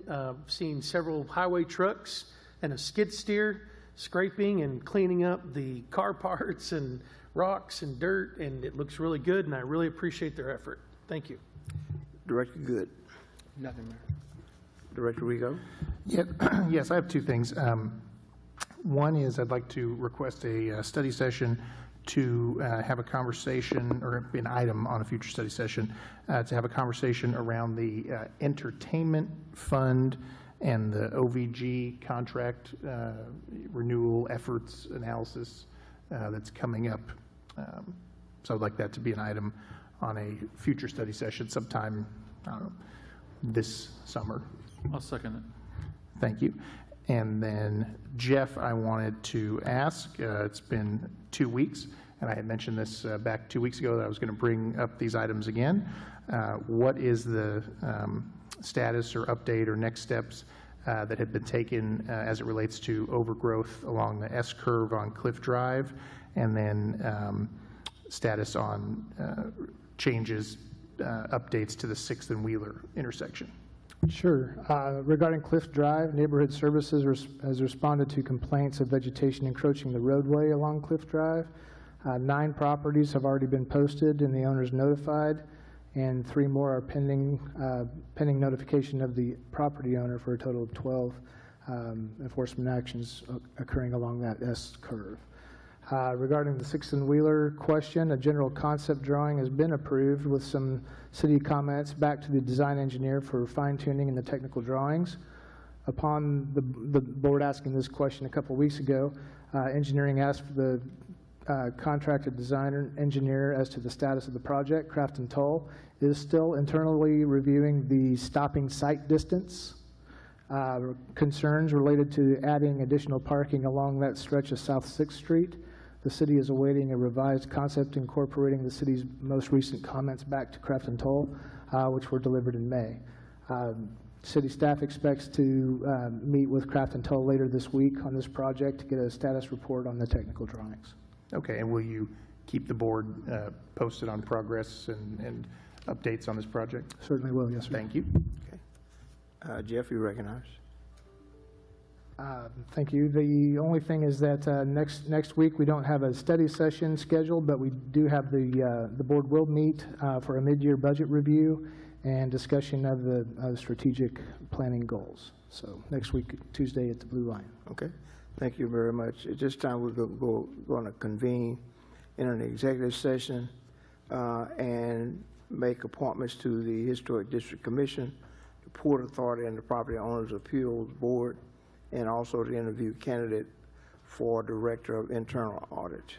Seen several highway trucks and a skid steer scraping and cleaning up the car parts and rocks and dirt, and it looks really good, and I really appreciate their effort. Thank you. Director Good. Nothing, Mayor. Director Rigo. Yeah, yes, I have two things. One is I'd like to request a study session to have a conversation, or an item on a future study session, to have a conversation around the entertainment fund and the OVG contract renewal efforts analysis that's coming up. So I'd like that to be an item on a future study session sometime, I don't know, this summer. I'll second it. Thank you. And then, Jeff, I wanted to ask, it's been 2 weeks, and I had mentioned this back 2 weeks ago that I was going to bring up these items again. What is the status or update or next steps that have been taken as it relates to overgrowth along the S-curve on Cliff Drive, and then status on changes, updates to the 6th and Wheeler intersection? Sure. Regarding Cliff Drive, Neighborhood Services has responded to complaints of vegetation encroaching the roadway along Cliff Drive. 9 properties have already been posted and the owners notified, and 3 more are pending notification of the property owner, for a total of 12 enforcement actions occurring along that S-curve. Regarding the 6th and Wheeler question, a general concept drawing has been approved with some city comments back to the design engineer for fine-tuning in the technical drawings. Upon the board asking this question a couple weeks ago, engineering asked the contracted designer engineer as to the status of the project. Craft and Toll is still internally reviewing the stopping site distance. Concerns related to adding additional parking along that stretch of South 6th Street. The city is awaiting a revised concept incorporating the city's most recent comments back to Craft and Toll, which were delivered in May. City staff expects to meet with Craft and Toll later this week on this project to get a status report on the technical drawings. Okay, and will you keep the board posted on progress and updates on this project? Certainly will, yes, sir. Thank you. Okay. Jeff, you recognize. Thank you. The only thing is that next week we don't have a study session scheduled, but we do have the board will meet for a mid-year budget review and discussion of the strategic planning goals. So next week, Tuesday at the Blue Lion. Okay. Thank you very much. At this time, we're going to convene in an executive session and make appointments to the Historic District Commission, the Port Authority, and the Property Owners Appeals Board, and also to interview candidate for Director of Internal Audit.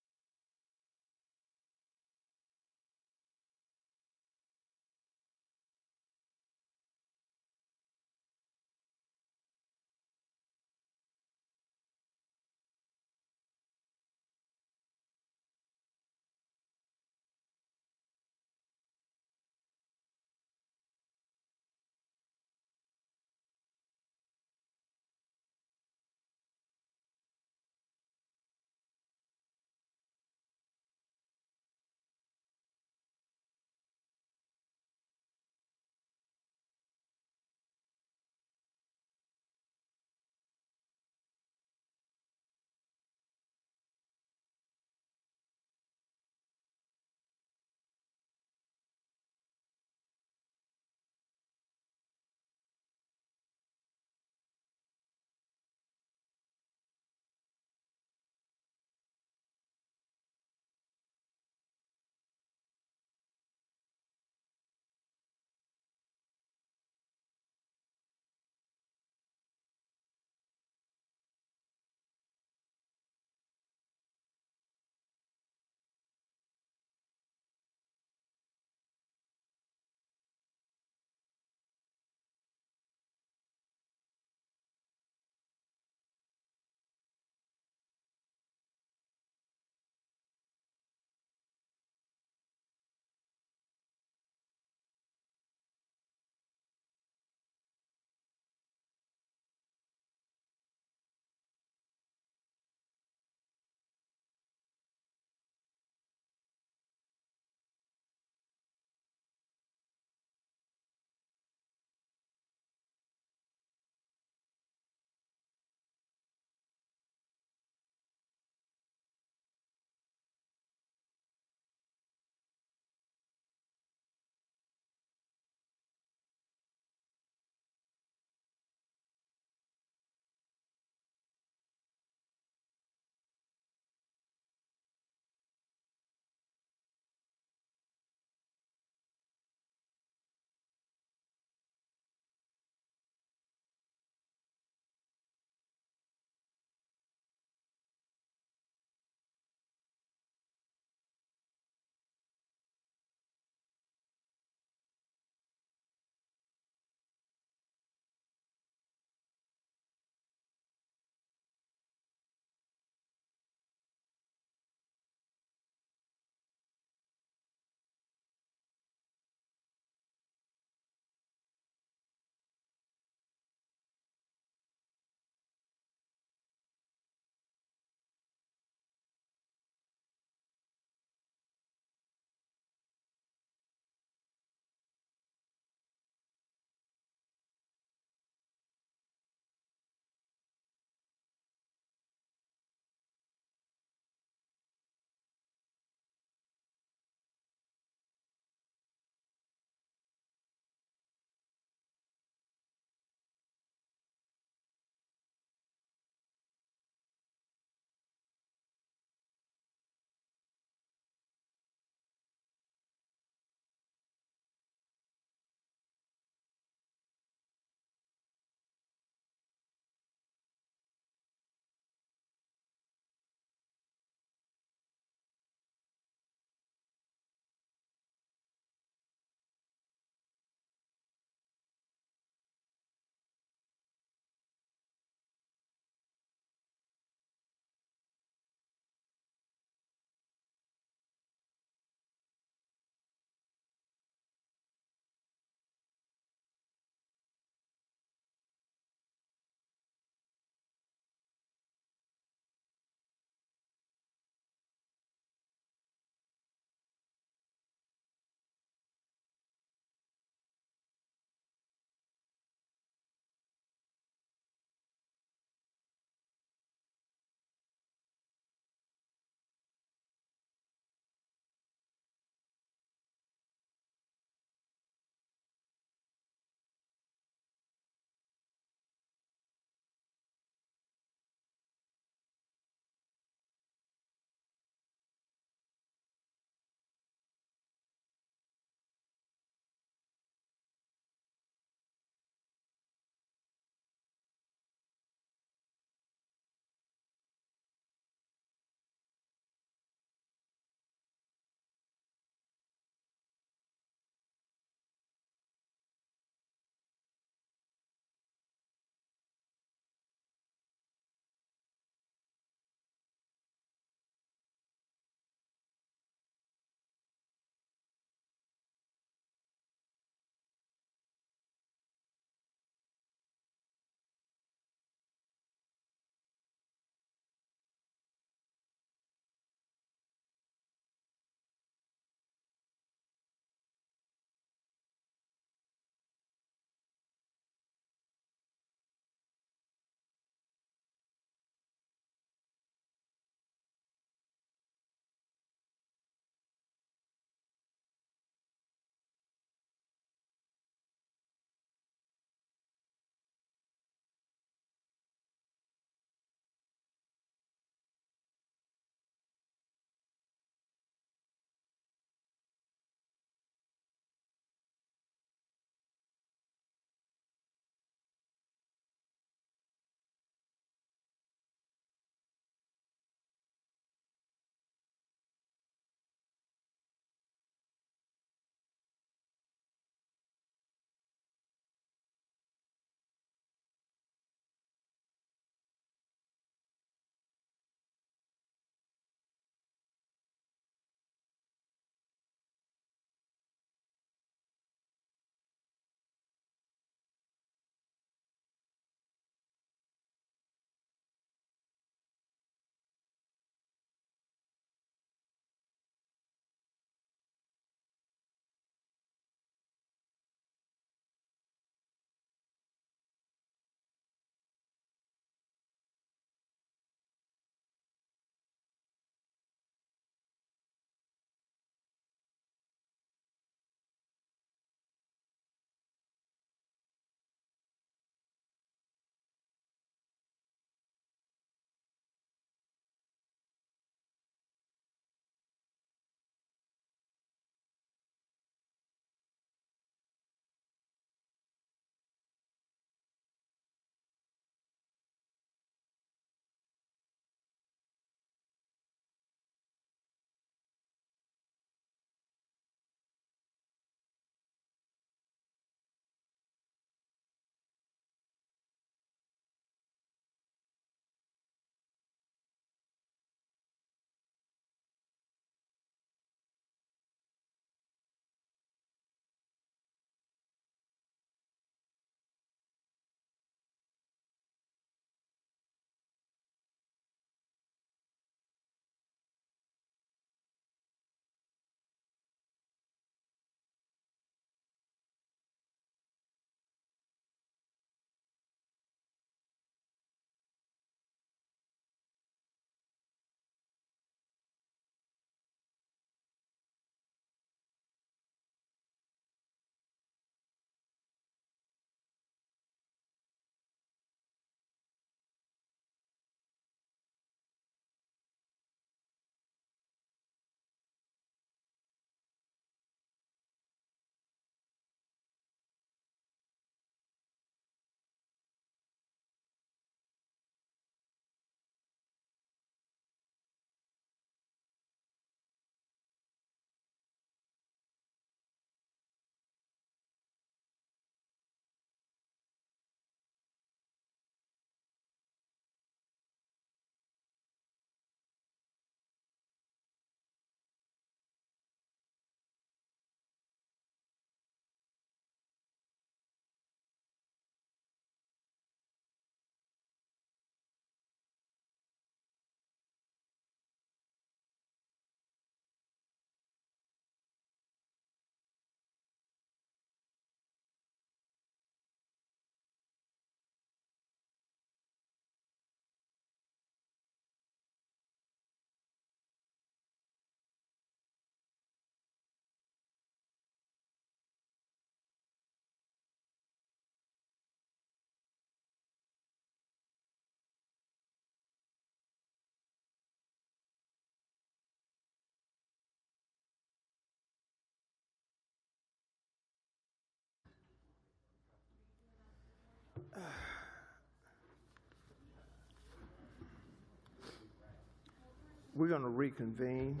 We're going to reconvene.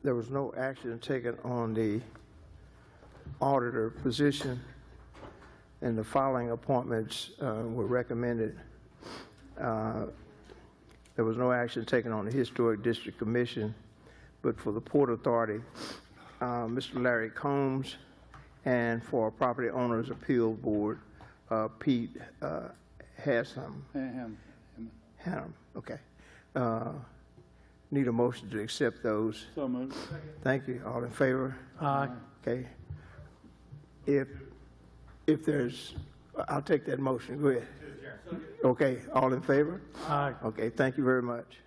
There was no action taken on the auditor position, and the following appointments were recommended. There was no action taken on the Historic District Commission, but for the Port Authority, Mr. Larry Combs, and for Property Owners Appeal Board, Pete Hannum. Okay. Need a motion to accept those. So moved. Thank you. All in favor? Aye. Okay. If there's, I'll take that motion. Go ahead. Okay. All in favor? Aye. Okay. Thank you very much.